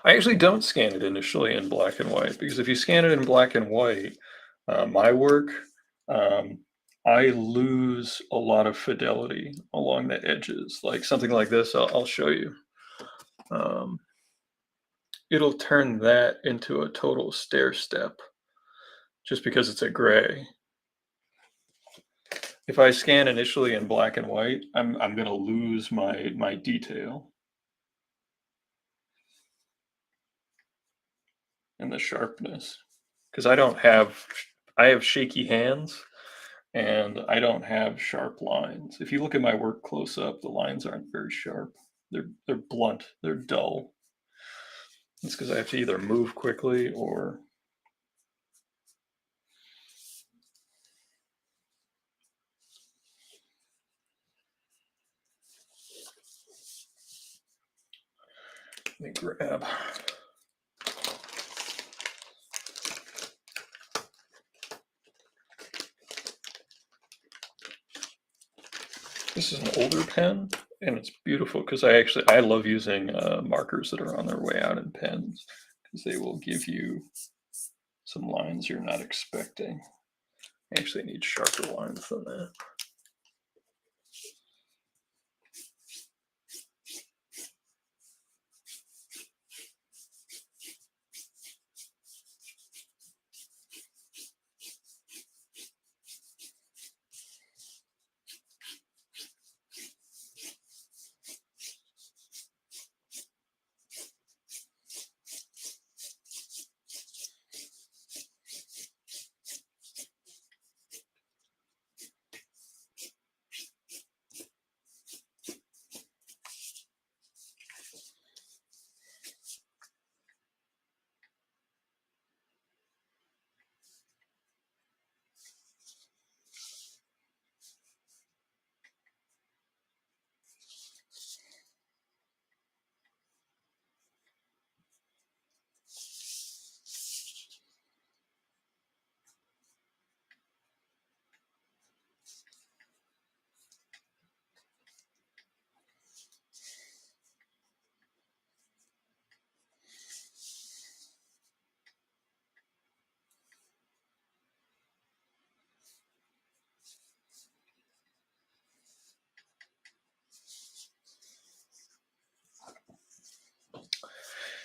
I actually don't scan it initially in black and white, because if you scan it in black and white, my work, I lose a lot of fidelity along the edges. Like something like this, I'll show you. It'll turn that into a total stair step just because it's a gray. If I scan initially in black and white, I'm going to lose my detail and the sharpness, because I have shaky hands and I don't have sharp lines. If you look at my work close up, the lines aren't very sharp. They're blunt, they're dull. It's because I have to either move quickly or let me grab. This is an older pen, and it's beautiful because I love using markers that are on their way out in pens, because they will give you some lines you're not expecting. I actually need sharper lines than that.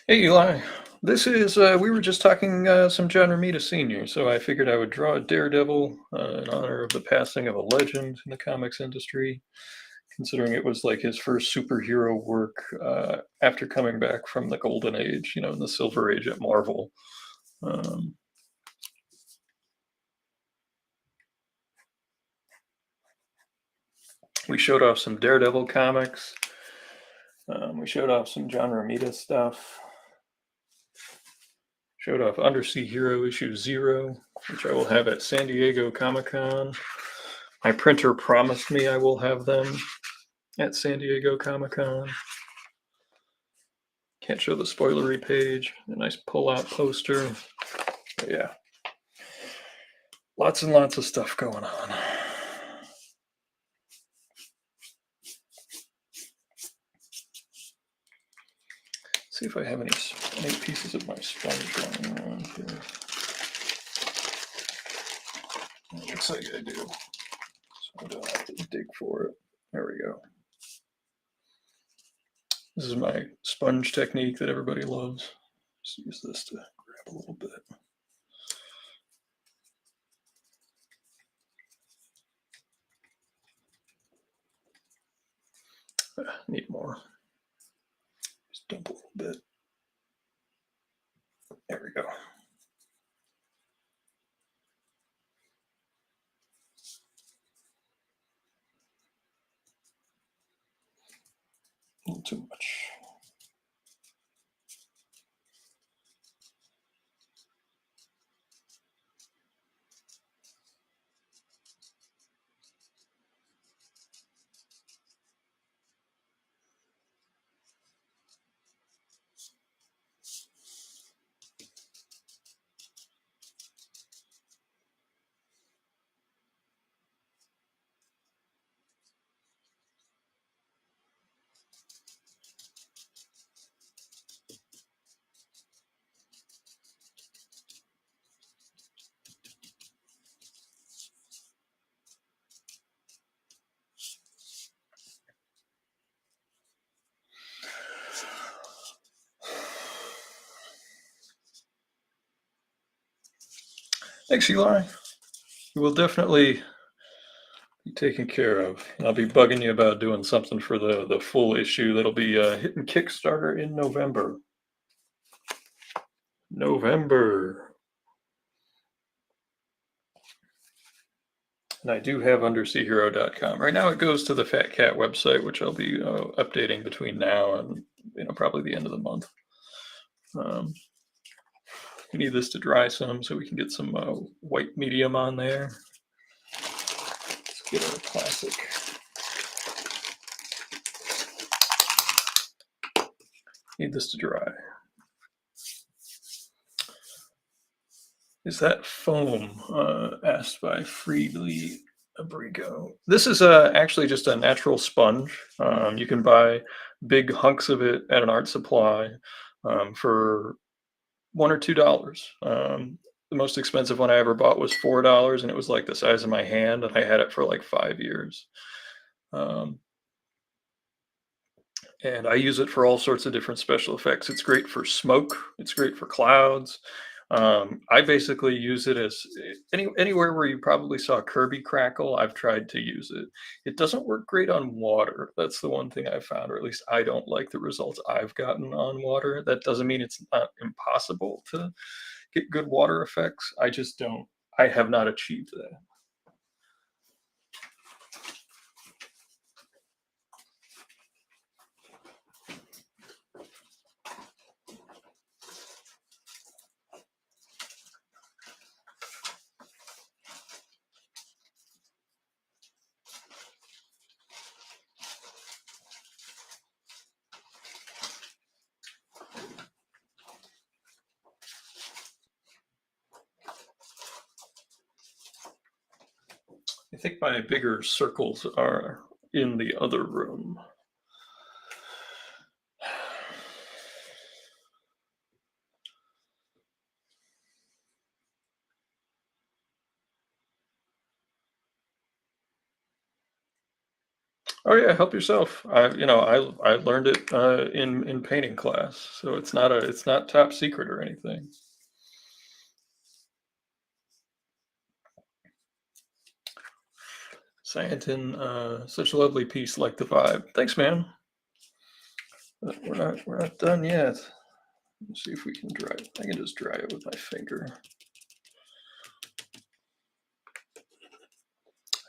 Hey Eli, this is we were just talking some John Romita Sr., so I figured I would draw a Daredevil in honor of the passing of a legend in the comics industry, considering it was like his first superhero work after coming back from the Golden Age, in the Silver Age at Marvel. Um, we showed off some Daredevil comics. We showed off some John Romita stuff. Showed off Undersea Hero issue 0, which I will have at San Diego Comic-Con. My printer promised me I will have them at San Diego Comic-Con. Can't show the spoilery page. A nice pull-out poster. But yeah. Lots and lots of stuff going on. See if I have any pieces of my sponge lying around here. It looks like I do. So I don't have to dig for it. There we go. This is my sponge technique that everybody loves. Just use this to grab a little bit. Need more. Just dump a little bit. There we go. A little too much. Thanks, Eli. You will definitely be taken care of. I'll be bugging you about doing something for the full issue that'll be hitting Kickstarter in November. And I do have underseahero.com. Right now it goes to the Fat Cat website, which I'll be updating between now and probably the end of the month. We need this to dry some so we can get some white medium on there. Let's get our classic. Need this to dry. Is that foam? Asked by Freely Abrigo. This is actually just a natural sponge. You can buy big hunks of it at an art supply for $1 or $2. The most expensive one I ever bought was $4, and it was like the size of my hand, and I had it for like 5 years. And I use it for all sorts of different special effects. It's great for smoke. It's great for clouds. I basically use it as anywhere where you probably saw Kirby crackle. I've tried to use it. It doesn't work great on water. That's the one thing I've found, or at least I don't like the results I've gotten on water. That doesn't mean it's not impossible to get good water effects. I just don't. I have not achieved that. I think my bigger circles are in the other room. Oh yeah, help yourself. I learned it in painting class, so it's not top secret or anything. Santin, such a lovely piece, like the vibe. Thanks, man. But we're not done yet. Let's see if we can dry it. I can just dry it with my finger.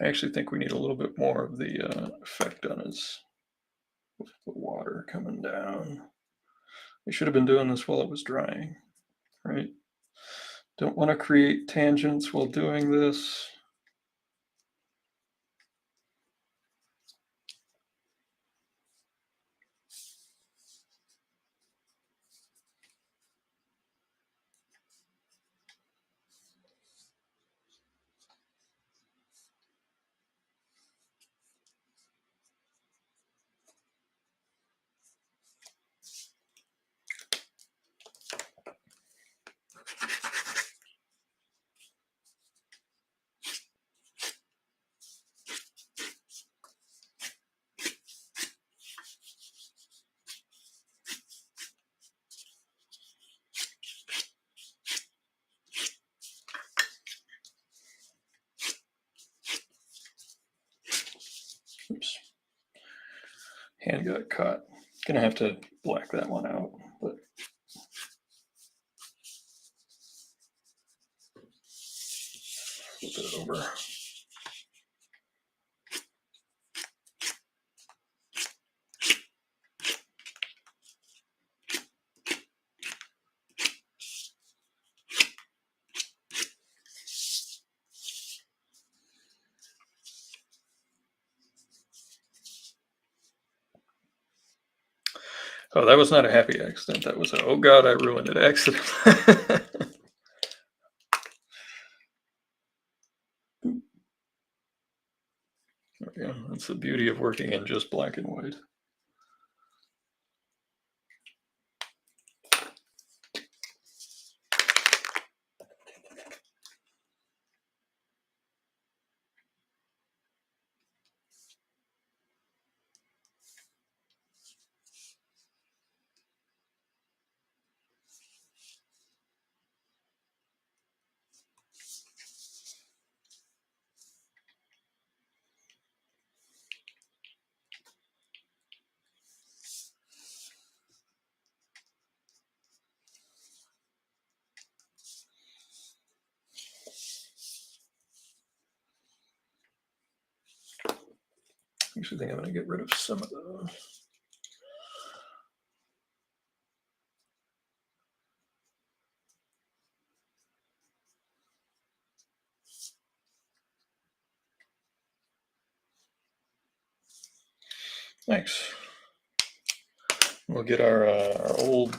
I actually think we need a little bit more of the effect on his with the water coming down. I should have been doing this while it was drying, right? Don't want to create tangents while doing this. Oops, hand got caught. Gonna have to black that one out, but flip it over. Oh, that was not a happy accident. That was a, oh God, I ruined it accident. Yeah, that's the beauty of working in just black and white. I actually think I'm going to get rid of some of those. Thanks. We'll get our old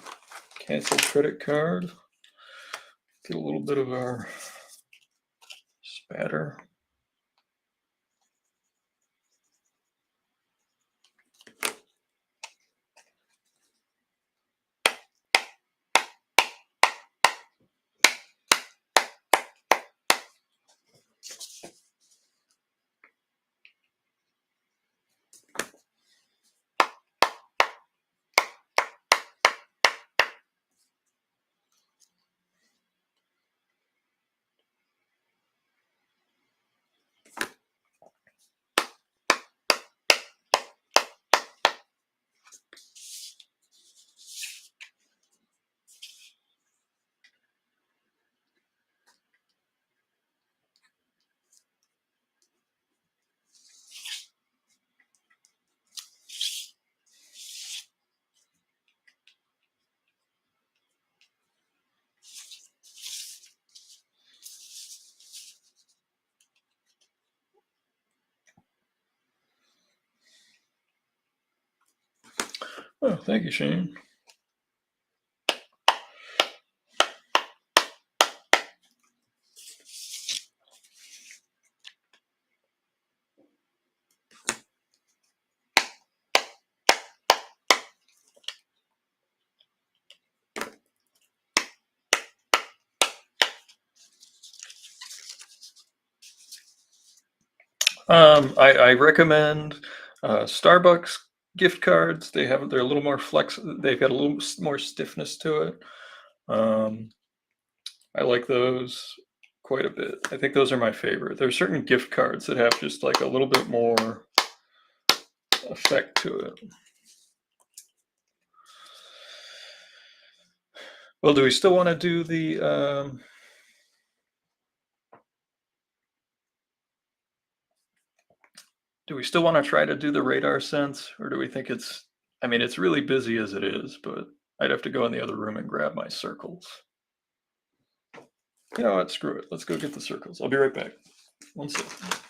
canceled credit card. Get a little bit of our spatter. Oh, thank you, Shane. I recommend Starbucks gift cards, they're a little more they've got a little more stiffness to it. Um, I like those quite a bit. I think those are my favorite. There are certain gift cards that have just like a little bit more effect to it. Well, do we still want to do the do we still want to try to do the radar sense, or do we think it's, I mean, it's really busy as it is, but I'd have to go in the other room and grab my circles. You know what? Screw it. Let's go get the circles. I'll be right back. One second.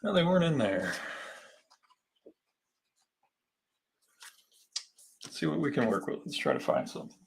No, they weren't in there. Let's see what we can work with. Let's try to find something.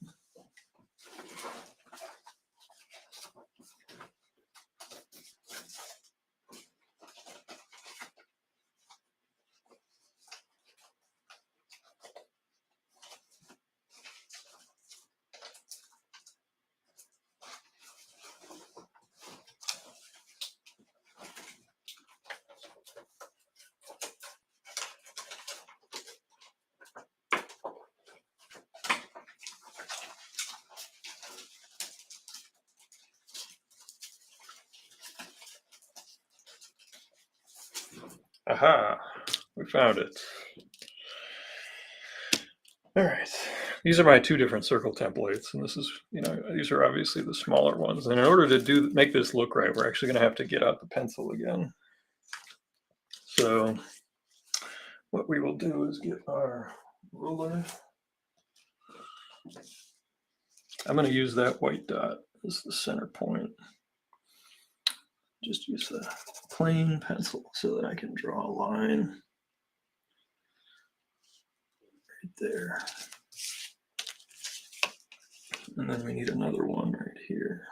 Aha, we found it. All right, these are my two different circle templates, and this is, these are obviously the smaller ones. And in order to make this look right, we're actually going to have to get out the pencil again. So what we will do is get our ruler. I'm going to use that white dot as the center point. Just use the plain pencil so that I can draw a line right there. And then we need another one right here.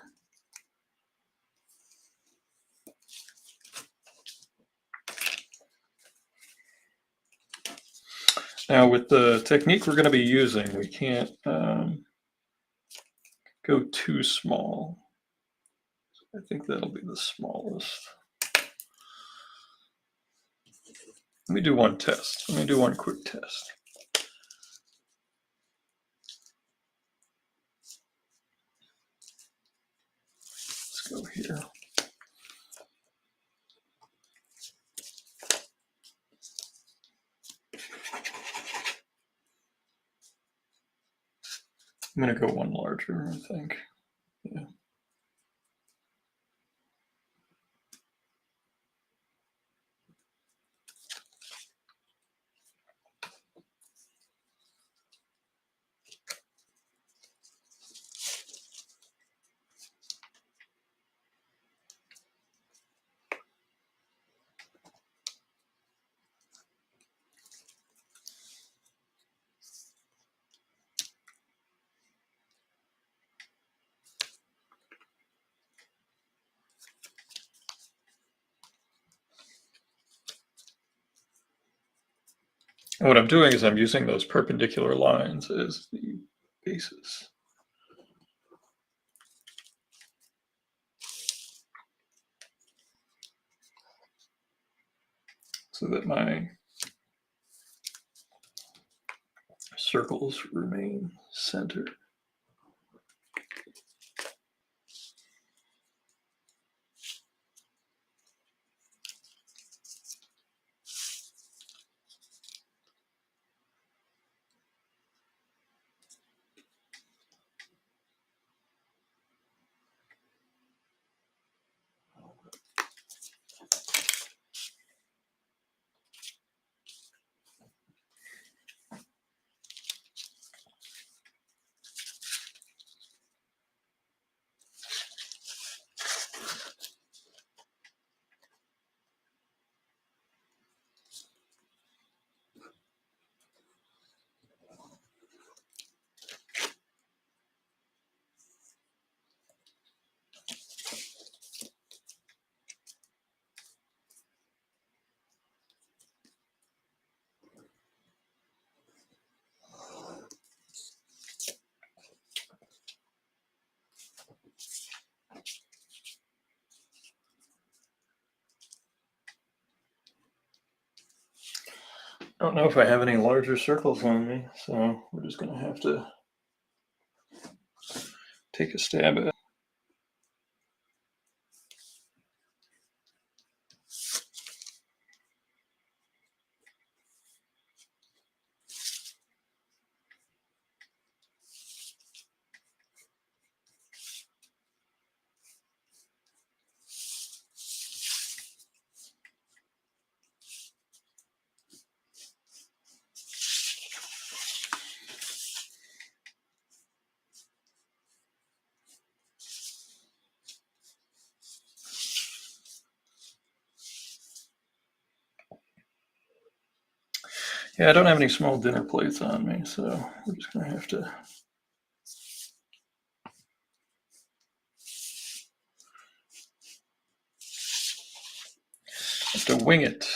Now with the technique we're going to be using, we can't go too small. I think that'll be the smallest. Let me do one test. Let me do one quick test. Let's go here. I'm going to go one larger, I think. Yeah. And what I'm doing is I'm using those perpendicular lines as the basis. So that my circles remain centered. I don't know if I have any larger circles on me, so we're just going to have to take a stab at it. Yeah, I don't have any small dinner plates on me, so we're just going to have to wing it.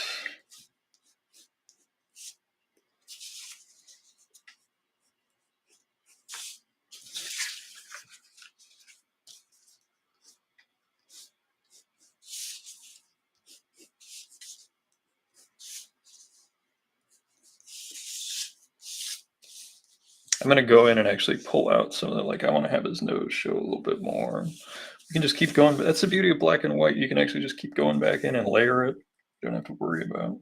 I'm going to go in and actually pull out some of the, like, I want to have his nose show a little bit more. You can just keep going, but that's the beauty of black and white. You can actually just keep going back in and layer it. You don't have to worry about it.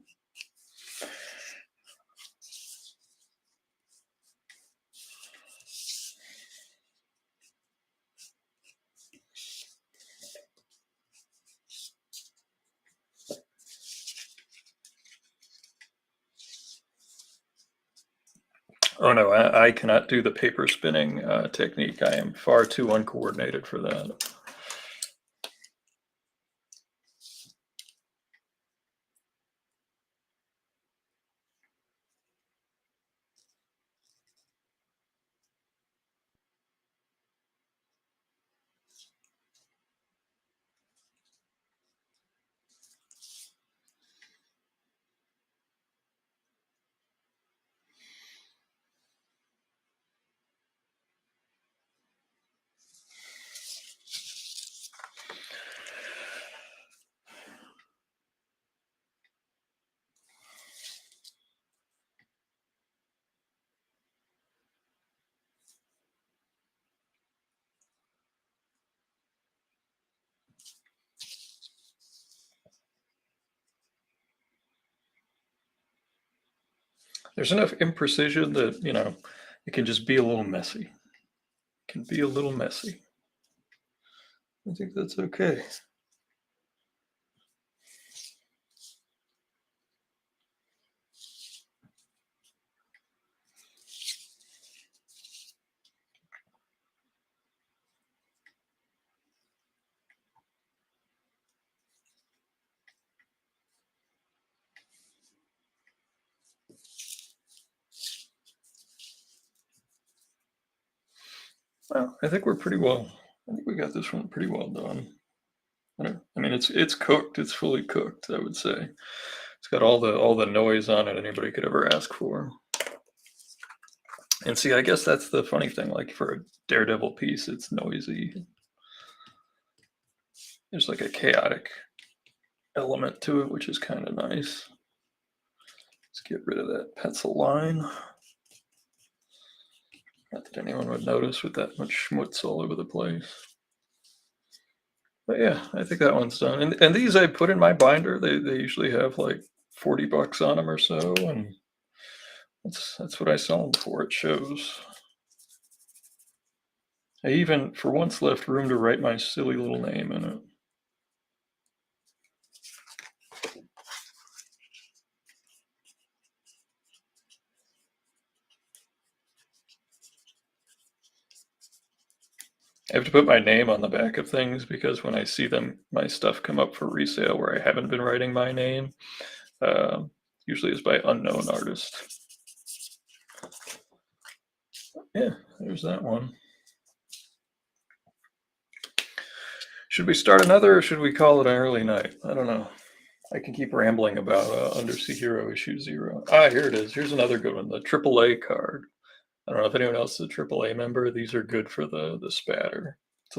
Oh no, I cannot do the paper spinning technique. I am far too uncoordinated for that. There's enough imprecision that, you know, it can just be a little messy. It can be a little messy. I think that's okay. Well, I think we're pretty well. I think we got this one pretty well done. I mean, it's cooked. It's fully cooked, I would say. It's got all the noise on it anybody could ever ask for. And see, I guess that's the funny thing. Like for a Daredevil piece, it's noisy. There's like a chaotic element to it, which is kind of nice. Let's get rid of that pencil line. Not that anyone would notice with that much schmutz all over the place. But yeah, I think that one's done. And these I put in my binder. They usually have like $40 on them or so, and that's what I sell them for. It shows. I even, for once, left room to write my silly little name in it. I have to put my name on the back of things because when I see them, my stuff come up for resale where I haven't been writing my name, usually is by unknown artist. Yeah, there's that one. Should we start another or should we call it an early night? I don't know. I can keep rambling about Undersea Hero issue 0. Ah, here it is. Here's another good one, the AAA card. I don't know if anyone else is a AAA member. These are good for the spatter. It's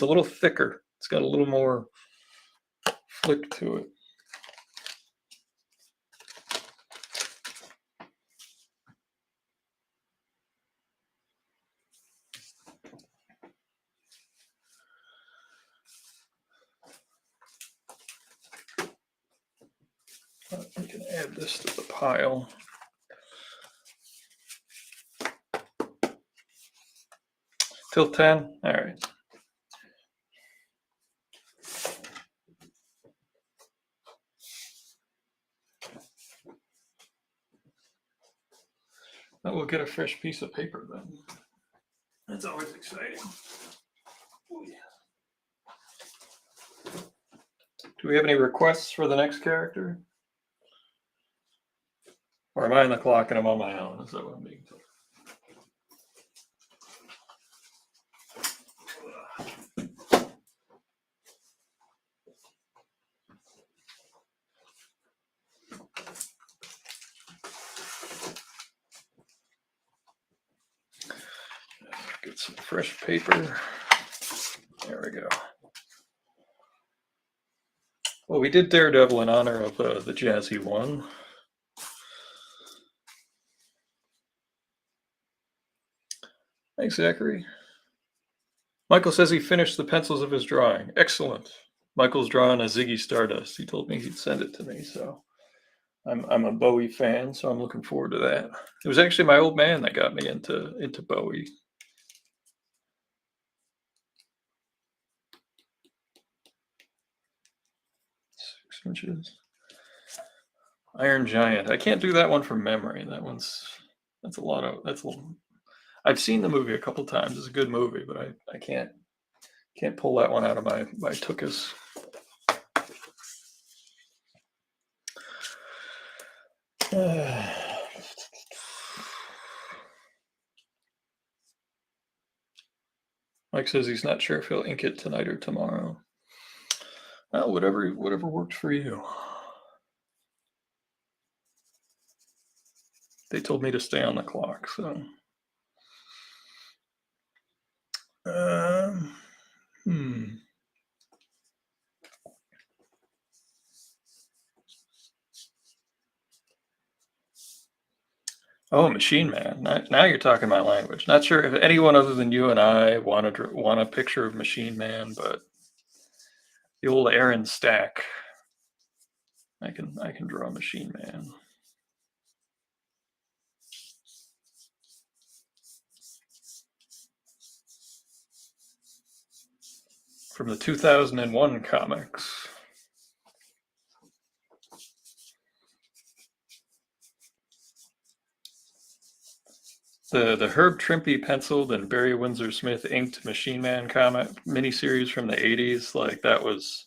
a little thicker. It's got a little more flick to it. We can add this to the pile. Till 10? All right. Now we'll get a fresh piece of paper then. That's always exciting. Oh, yeah. Do we have any requests for the next character? Or am I on the clock and I'm on my own? Is that what I'm being told? Get some fresh paper. There we go. Well, we did Daredevil in honor of the Jazzy one. Thanks, Zachary. Michael says he finished the pencils of his drawing. Excellent. Michael's drawing a Ziggy Stardust. He told me he'd send it to me, so I'm a Bowie fan, so I'm looking forward to that. It was actually my old man that got me into Bowie. 6 inches. Iron Giant. I can't do that one from memory. That's a lot of I've seen the movie a couple times. It's a good movie, but I can't pull that one out of my tuchus. Mike says he's not sure if he'll ink it tonight or tomorrow. Well, whatever works for you. They told me to stay on the clock, so. Oh, Machine Man. Now you're talking my language. Not sure if anyone other than you and I want a picture of Machine Man, but the old Aaron Stack. I can draw Machine Man. From the 2001 comics. The Herb Trimpe penciled and Barry Windsor Smith inked Machine Man comic miniseries from the 80s, like that was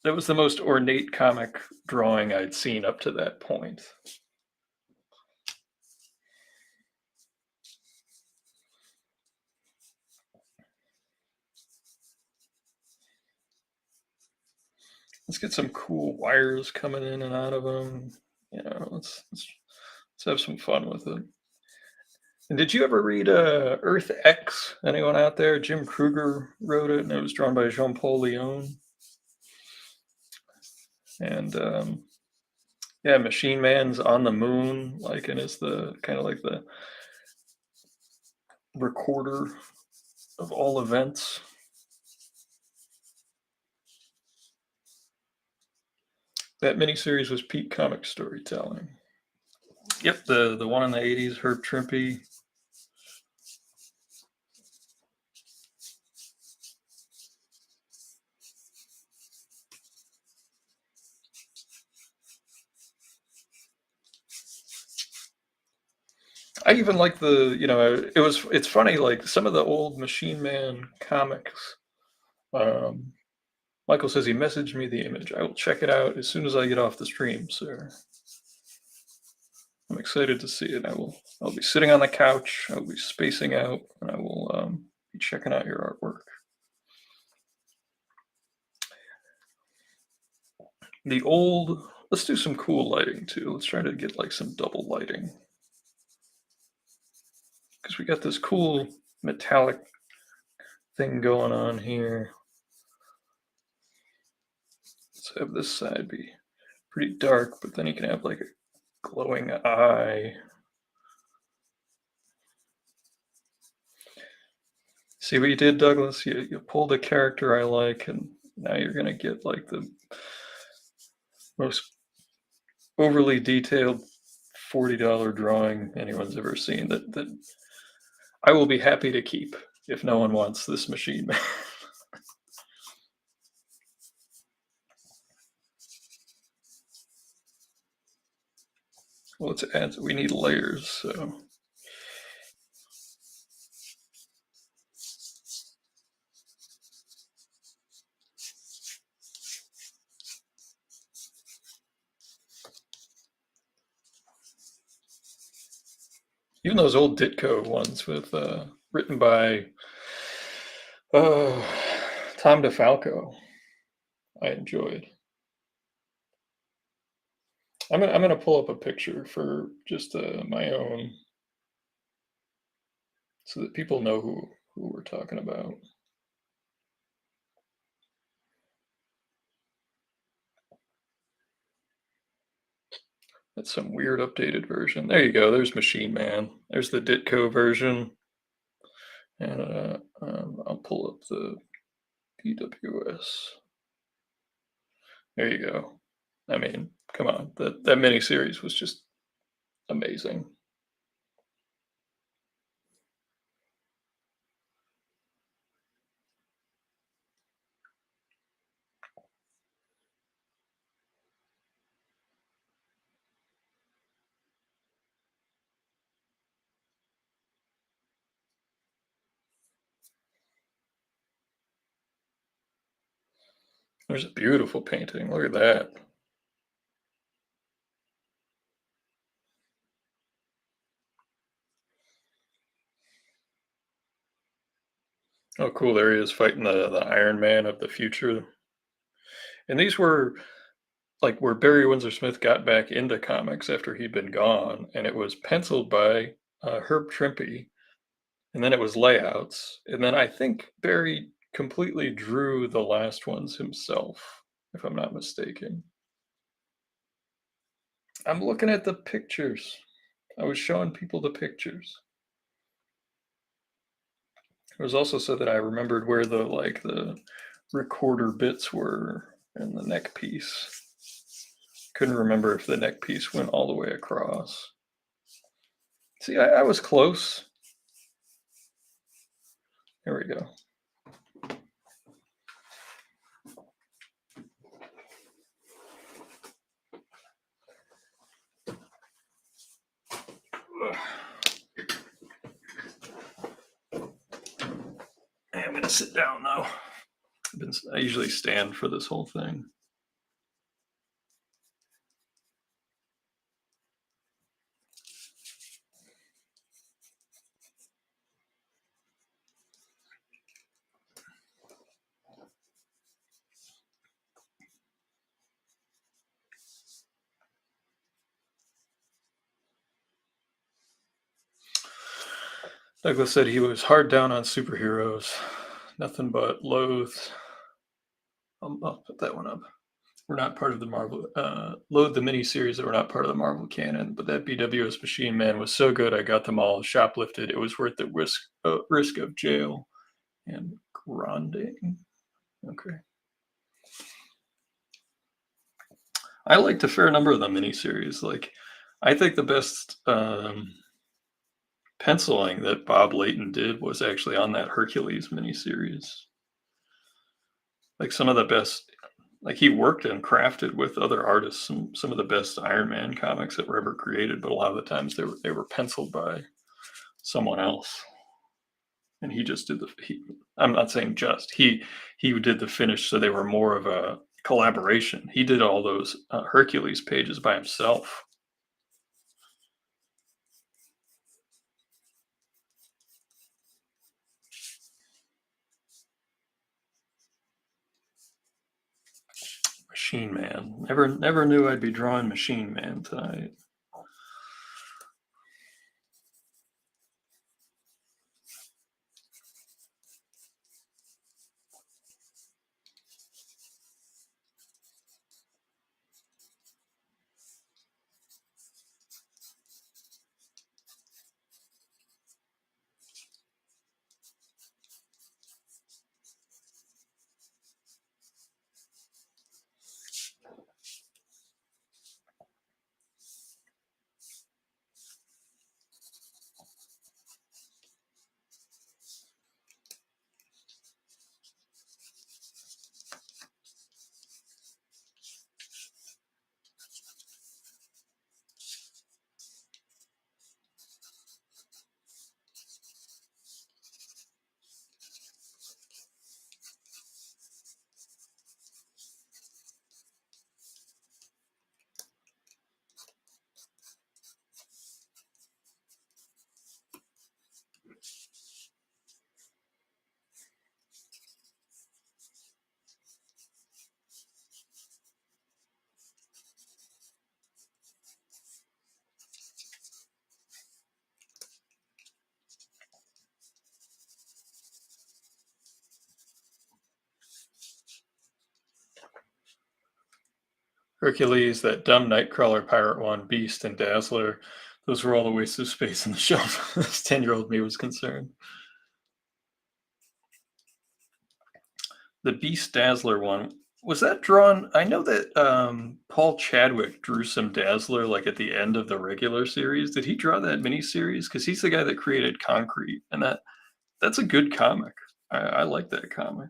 the most ornate comic drawing I'd seen up to that point. Let's get some cool wires coming in and out of them. You know, let's have some fun with it. And did you ever read Earth X? Anyone out there? Jim Kruger wrote it, and it was drawn by Jean-Paul Leon. And yeah, Machine Man's on the moon, like, and is the kind of like the recorder of all events. That miniseries was peak comic storytelling. Yep, the one in the 80s, Herb Trimpe. I even like it's funny, like some of the old Machine Man comics. Michael says he messaged me the image. I will check it out as soon as I get off the stream, sir. I'm excited to see it. I'll be sitting on the couch. I'll be spacing out, and I will be checking out your artwork. Let's do some cool lighting too. Let's try to get like some double lighting. Because we got this cool metallic thing going on here. Let's have this side be pretty dark, but then you can have like a glowing eye. See what you did, Douglas? You pulled a character I like, and now you're gonna get like the most overly detailed $40 drawing anyone's ever seen that I will be happy to keep if no one wants this machine man. Well, let's add, we need layers, so. Even those old Ditko ones with written by uh, Tom DeFalco, I enjoyed. I'm gonna pull up a picture for just my own, so that people know who we're talking about. That's some weird updated version. There you go. There's Machine Man. There's the Ditko version, and I'll pull up the PWS. There you go. I mean, come on, that miniseries was just amazing. There's a beautiful painting. Look at that. Oh, cool. There he is fighting the Iron Man of the future. And these were like where Barry Windsor Smith got back into comics after he'd been gone, and it was penciled by Herb Trimpe, and then it was layouts, and then I think Barry completely drew the last ones himself, if I'm not mistaken. I'm looking at the pictures. I was showing people the pictures. It was also so that I remembered where the recorder bits were in the neck piece. Couldn't remember if the neck piece went all the way across. See, I was close. There we go. I'm gonna sit down now. I usually stand for this whole thing. Douglas said he was hard down on superheroes. Nothing but loathe. I'll put that one up. We're not part of the Marvel. Loathe the miniseries that were not part of the Marvel canon, but that BWS Machine Man was so good. I got them all shoplifted. It was worth the risk of jail and grinding. Okay. I liked a fair number of the miniseries. Like, I think the best penciling that Bob Layton did was actually on that Hercules miniseries. Like some of the best, like he worked and crafted with other artists some of the best Iron Man comics that were ever created, but a lot of the times they were penciled by someone else, and he just did I'm not saying just he did the finish, so they were more of a collaboration. He did all those Hercules pages by himself. Machine Man. Never knew I'd be drawing Machine Man tonight. Hercules, that dumb Nightcrawler pirate one, Beast, and Dazzler. Those were all the wastes of space on the shelf. This 10-year-old me was concerned. The Beast Dazzler one, was that drawn? I know that Paul Chadwick drew some Dazzler like at the end of the regular series. Did he draw that miniseries? Because he's the guy that created Concrete, and that's a good comic. I like that comic.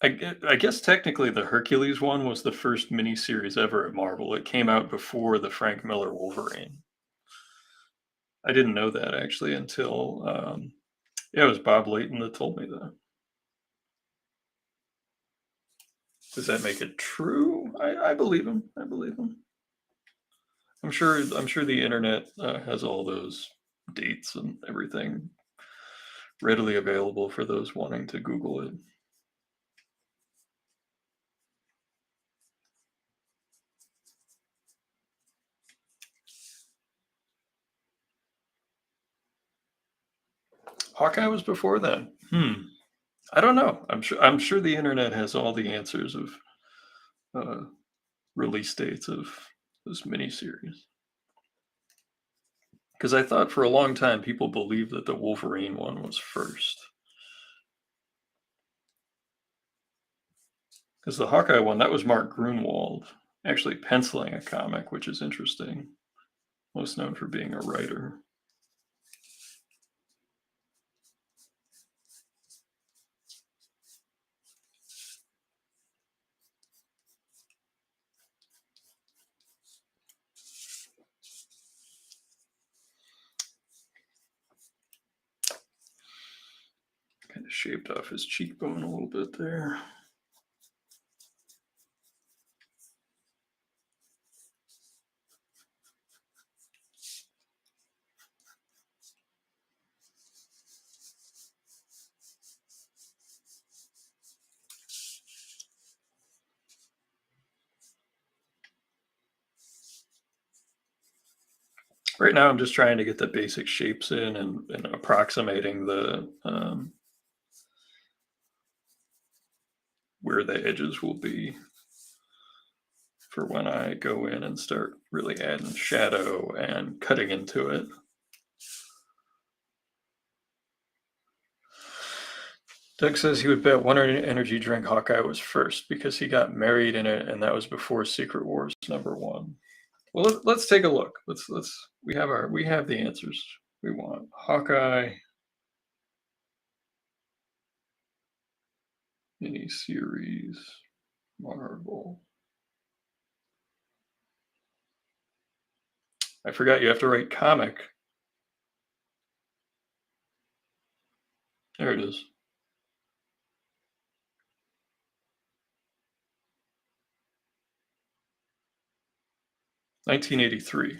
I guess technically the Hercules one was the first miniseries ever at Marvel. It came out before the Frank Miller Wolverine. I didn't know that actually until yeah, it was Bob Layton that told me that. Does that make it true? I believe him. I believe him. I'm sure. I'm sure the internet has all those dates and everything readily available for those wanting to Google it. Hawkeye was before then. I don't know. I'm sure the internet has all the answers of uh, release dates of this miniseries. Because I thought for a long time people believed that the Wolverine one was first. Because the Hawkeye one, that was Mark Grunwald actually penciling a comic, which is interesting. Most known for being a writer. Kind of shaved off his cheekbone a little bit there. Right now, I'm just trying to get the basic shapes in and approximating the where the edges will be for when I go in and start really adding shadow and cutting into it. Doug says he would bet one energy drink Hawkeye was first because he got married in it, and that was before Secret Wars #1. Well, let's take a look. We have the answers we want. Hawkeye miniseries, Marvel. I forgot you have to write comic. There it is. 1983.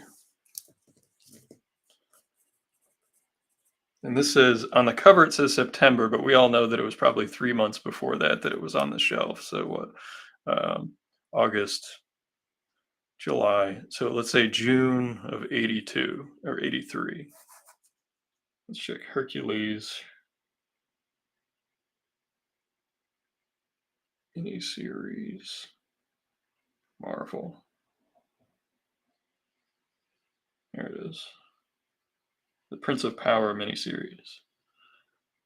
And this says on the cover it says September, but we all know that it was probably 3 months before that it was on the shelf. So what? August, July. So let's say June of 82 or 83. Let's check Hercules miniseries, Marvel. There it is. The Prince of Power miniseries.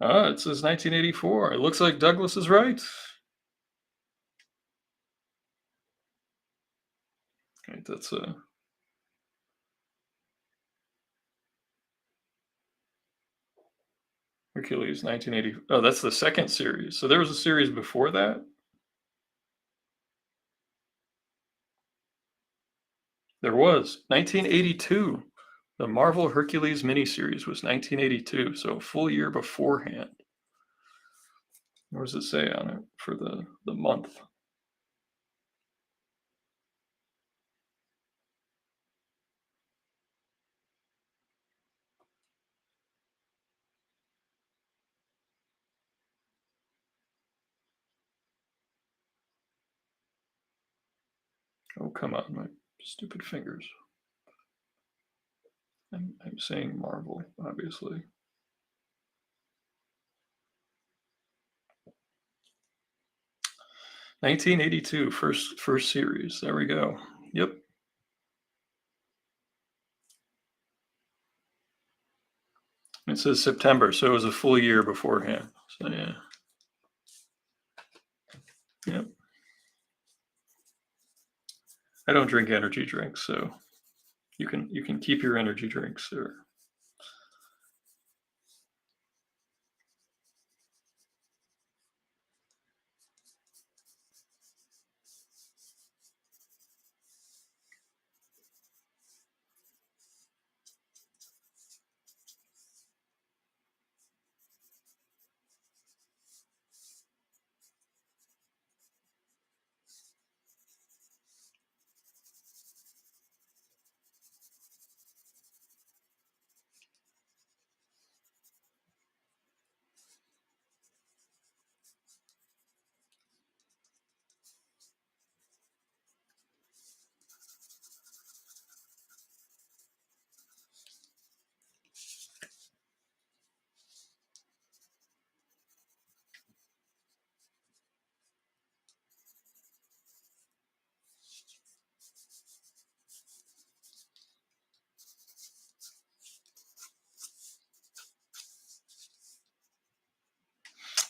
It says 1984. It looks like Douglas is right. Okay, that's a. Hercules, 1980. Oh, that's the second series. So there was a series before that? There was. 1982. The Marvel Hercules miniseries was 1982, so a full year beforehand. What does it say on it for the month? Oh, come on, my stupid fingers. I'm saying Marvel, obviously. (1982) first series. There we go. Yep. It says September, so it was a full year beforehand. So yeah. Yep. I don't drink energy drinks, so you can keep your energy drinks. Or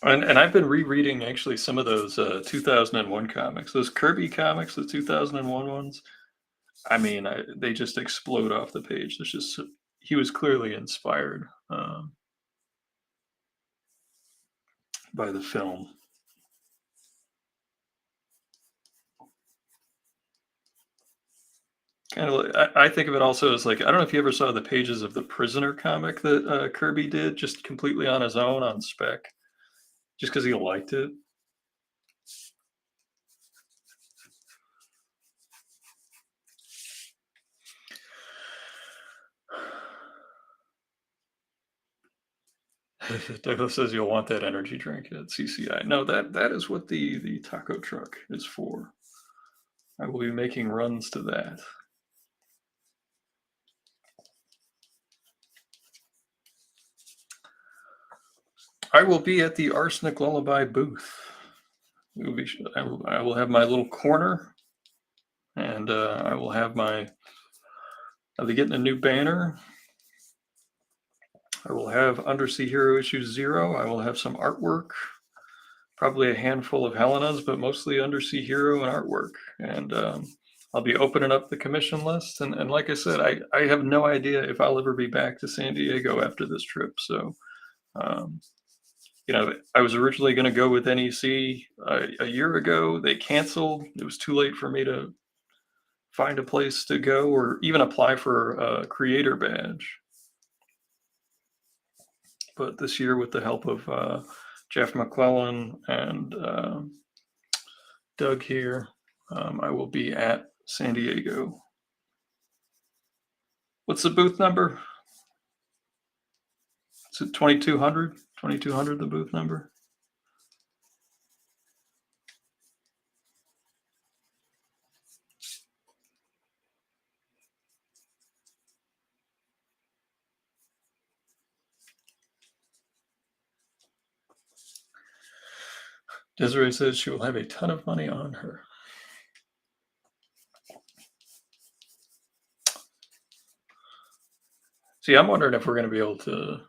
and I've been rereading actually some of those 2001 comics, those Kirby comics, the 2001 ones. I mean, they just explode off the page. There's just he was clearly inspired by the film. Kind of, I think of it also as like I don't know if you ever saw the pages of the Prisoner comic that Kirby did, just completely on his own on spec, just because he liked it. Douglas says you'll want that energy drink at CCI. No, that is what the taco truck is for. I will be making runs to that. I will be at the Arsenic Lullaby booth. I will have my little corner, and I will have my. I'll be getting a new banner. I will have Undersea Hero issue 0. I will have some artwork, probably a handful of Helena's, but mostly Undersea Hero and artwork. And I'll be opening up the commission list. And like I said, I have no idea if I'll ever be back to San Diego after this trip. So, I was originally going to go with NEC a year ago. They canceled. It was too late for me to find a place to go or even apply for a creator badge. But this year, with the help of Jeff McClellan and Doug here, I will be at San Diego. What's the booth number? Is it 2200? 2200, the booth number? Desiree says she will have a ton of money on her. See, I'm wondering if we're going to be able to.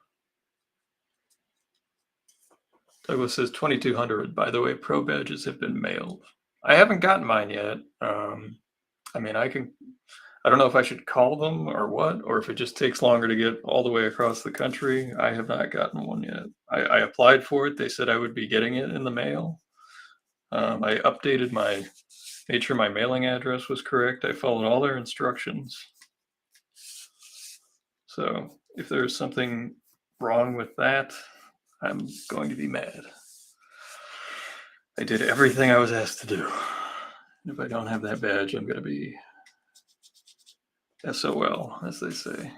Douglas says 2200. By the way, pro badges have been mailed. I haven't gotten mine yet. I mean, I I don't know if I should call them or what, or if it just takes longer to get all the way across the country. I have not gotten one yet. I applied for it. They said I would be getting it in the mail. I updated made sure my mailing address was correct. I followed all their instructions. So if there's something wrong with that, I'm going to be mad. I did everything I was asked to do. If I don't have that badge, I'm going to be SOL, as they say.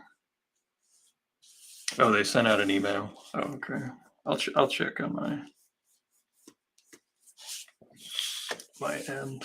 Oh, they sent out an email. Oh, okay. I'll check on my end.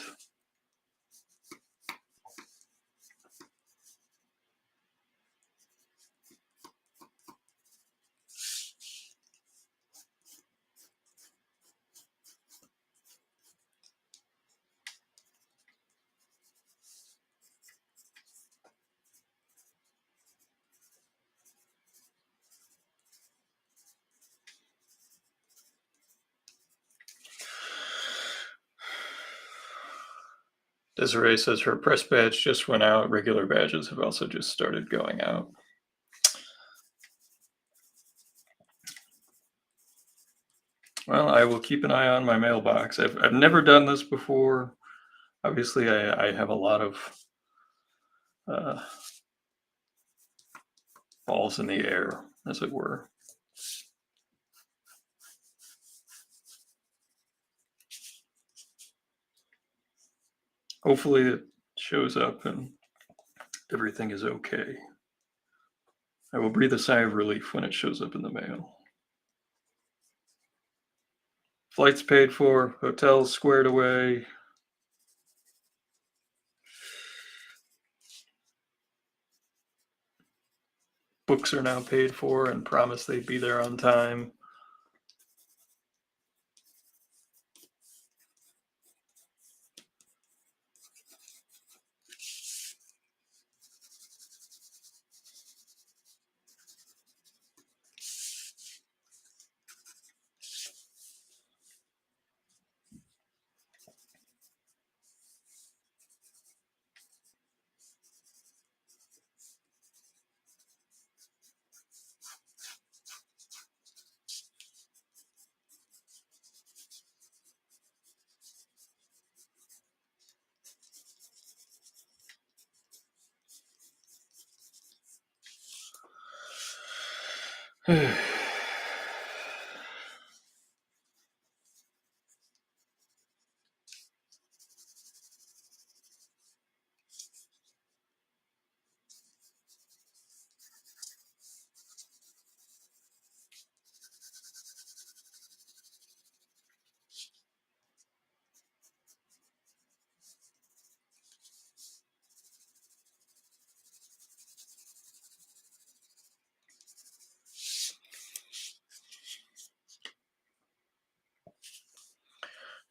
Desiree says her press badge just went out. Regular badges have also just started going out. Well, I will keep an eye on my mailbox. I've never done this before. Obviously, I have a lot of uh, balls in the air, as it were. Hopefully, it shows up and everything is okay. I will breathe a sigh of relief when it shows up in the mail. Flights paid for, hotels squared away. Books are now paid for and promised they'd be there on time.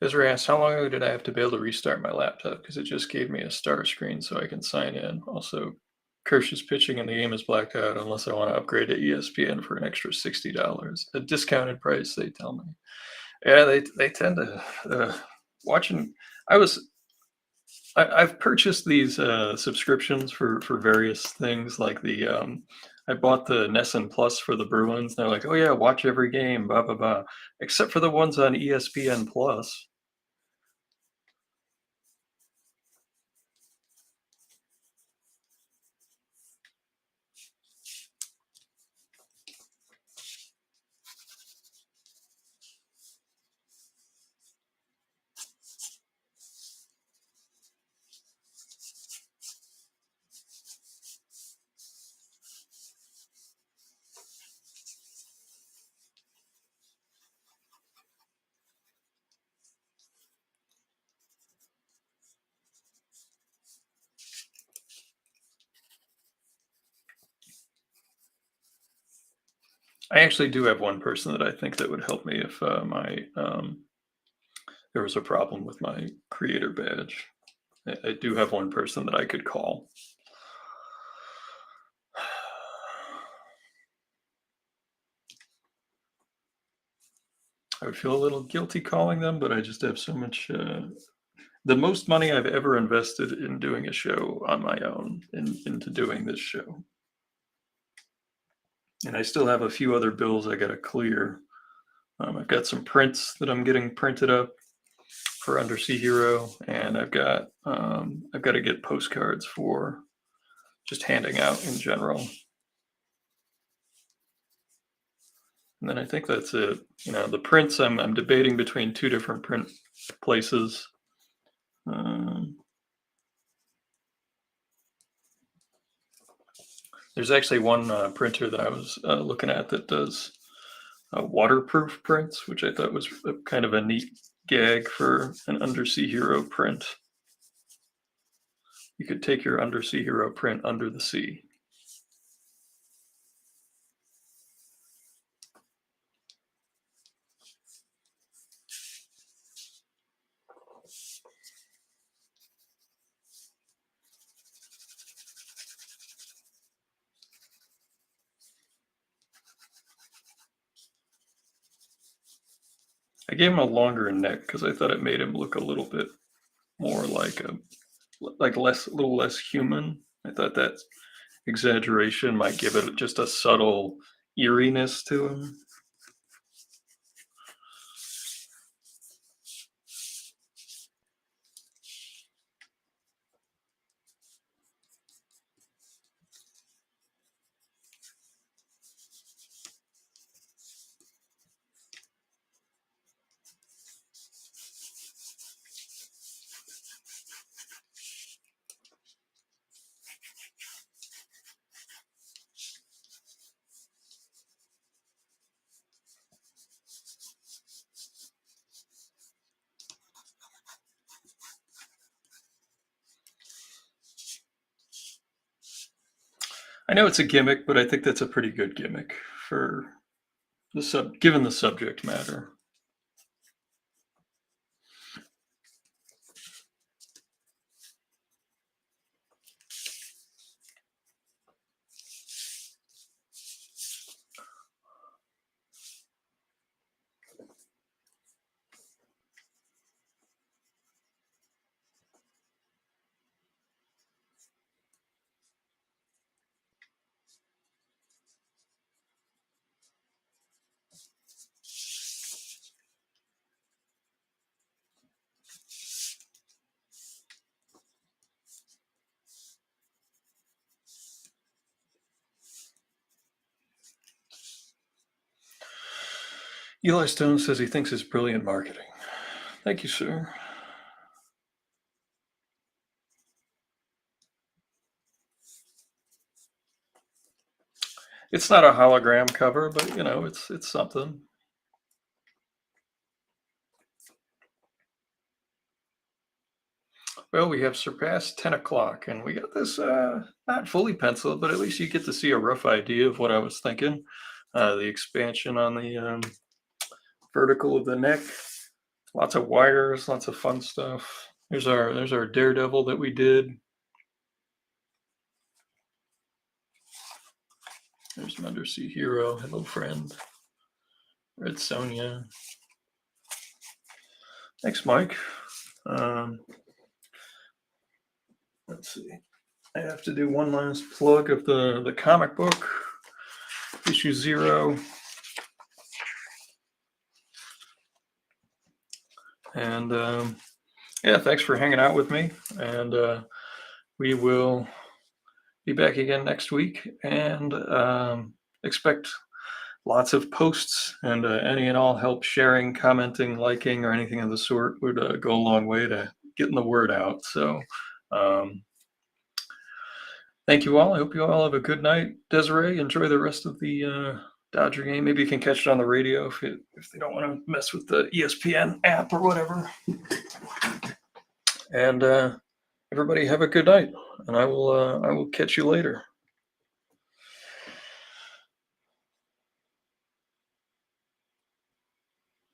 Desiree asks, how long ago did I have to be able to restart my laptop? Because it just gave me a star screen so I can sign in. Also, Kirsch is pitching and the game is blacked out unless I want to upgrade to ESPN for an extra $60. A discounted price, they tell me. Yeah, they tend to watching. I was I've purchased these subscriptions for various things like I bought the Nessun Plus for the Bruins. They're like, oh yeah, watch every game, blah blah blah, except for the ones on ESPN Plus. I actually do have one person that I think that would help me if there was a problem with my creator badge. I do have one person that I could call. I would feel a little guilty calling them, but I just have so much the most money I've ever invested in doing a show on my own, into doing this show. And I still have a few other bills I got to clear. I've got some prints that I'm getting printed up for Undersea Hero, and I've got to get postcards for just handing out in general. And then I think that's it. You know, the prints, I'm debating between two different print places. There's actually one printer that I was looking at that does waterproof prints, which I thought was kind of a neat gag for an Undersea Hero print. You could take your Undersea Hero print under the sea. I gave him a longer neck because I thought it made him look a little bit more like a little less human. I thought that exaggeration might give it just a subtle eeriness to him. I know it's a gimmick, but I think that's a pretty good gimmick for given the subject matter. Eli Stone says he thinks it's brilliant marketing. Thank you, sir. It's not a hologram cover, but you know, it's something. Well, we have surpassed 10 o'clock, and we got this not fully penciled, but at least you get to see a rough idea of what I was thinking. The expansion on the vertical of the neck, lots of wires, lots of fun stuff. There's our Daredevil that we did. There's an Undersea Hero. Hello, friend. Red Sonja. Thanks, Mike. Let's see. I have to do one last plug of the comic book, issue 0. And yeah, thanks for hanging out with me. And we will be back again next week, and expect lots of posts, and any and all help sharing, commenting, liking, or anything of the sort would go a long way to getting the word out. So thank you all. I hope you all have a good night. Desiree, enjoy the rest of the Dodger game. Maybe you can catch it on the radio if they don't want to mess with the ESPN app or whatever. And everybody have a good night, and I will catch you later.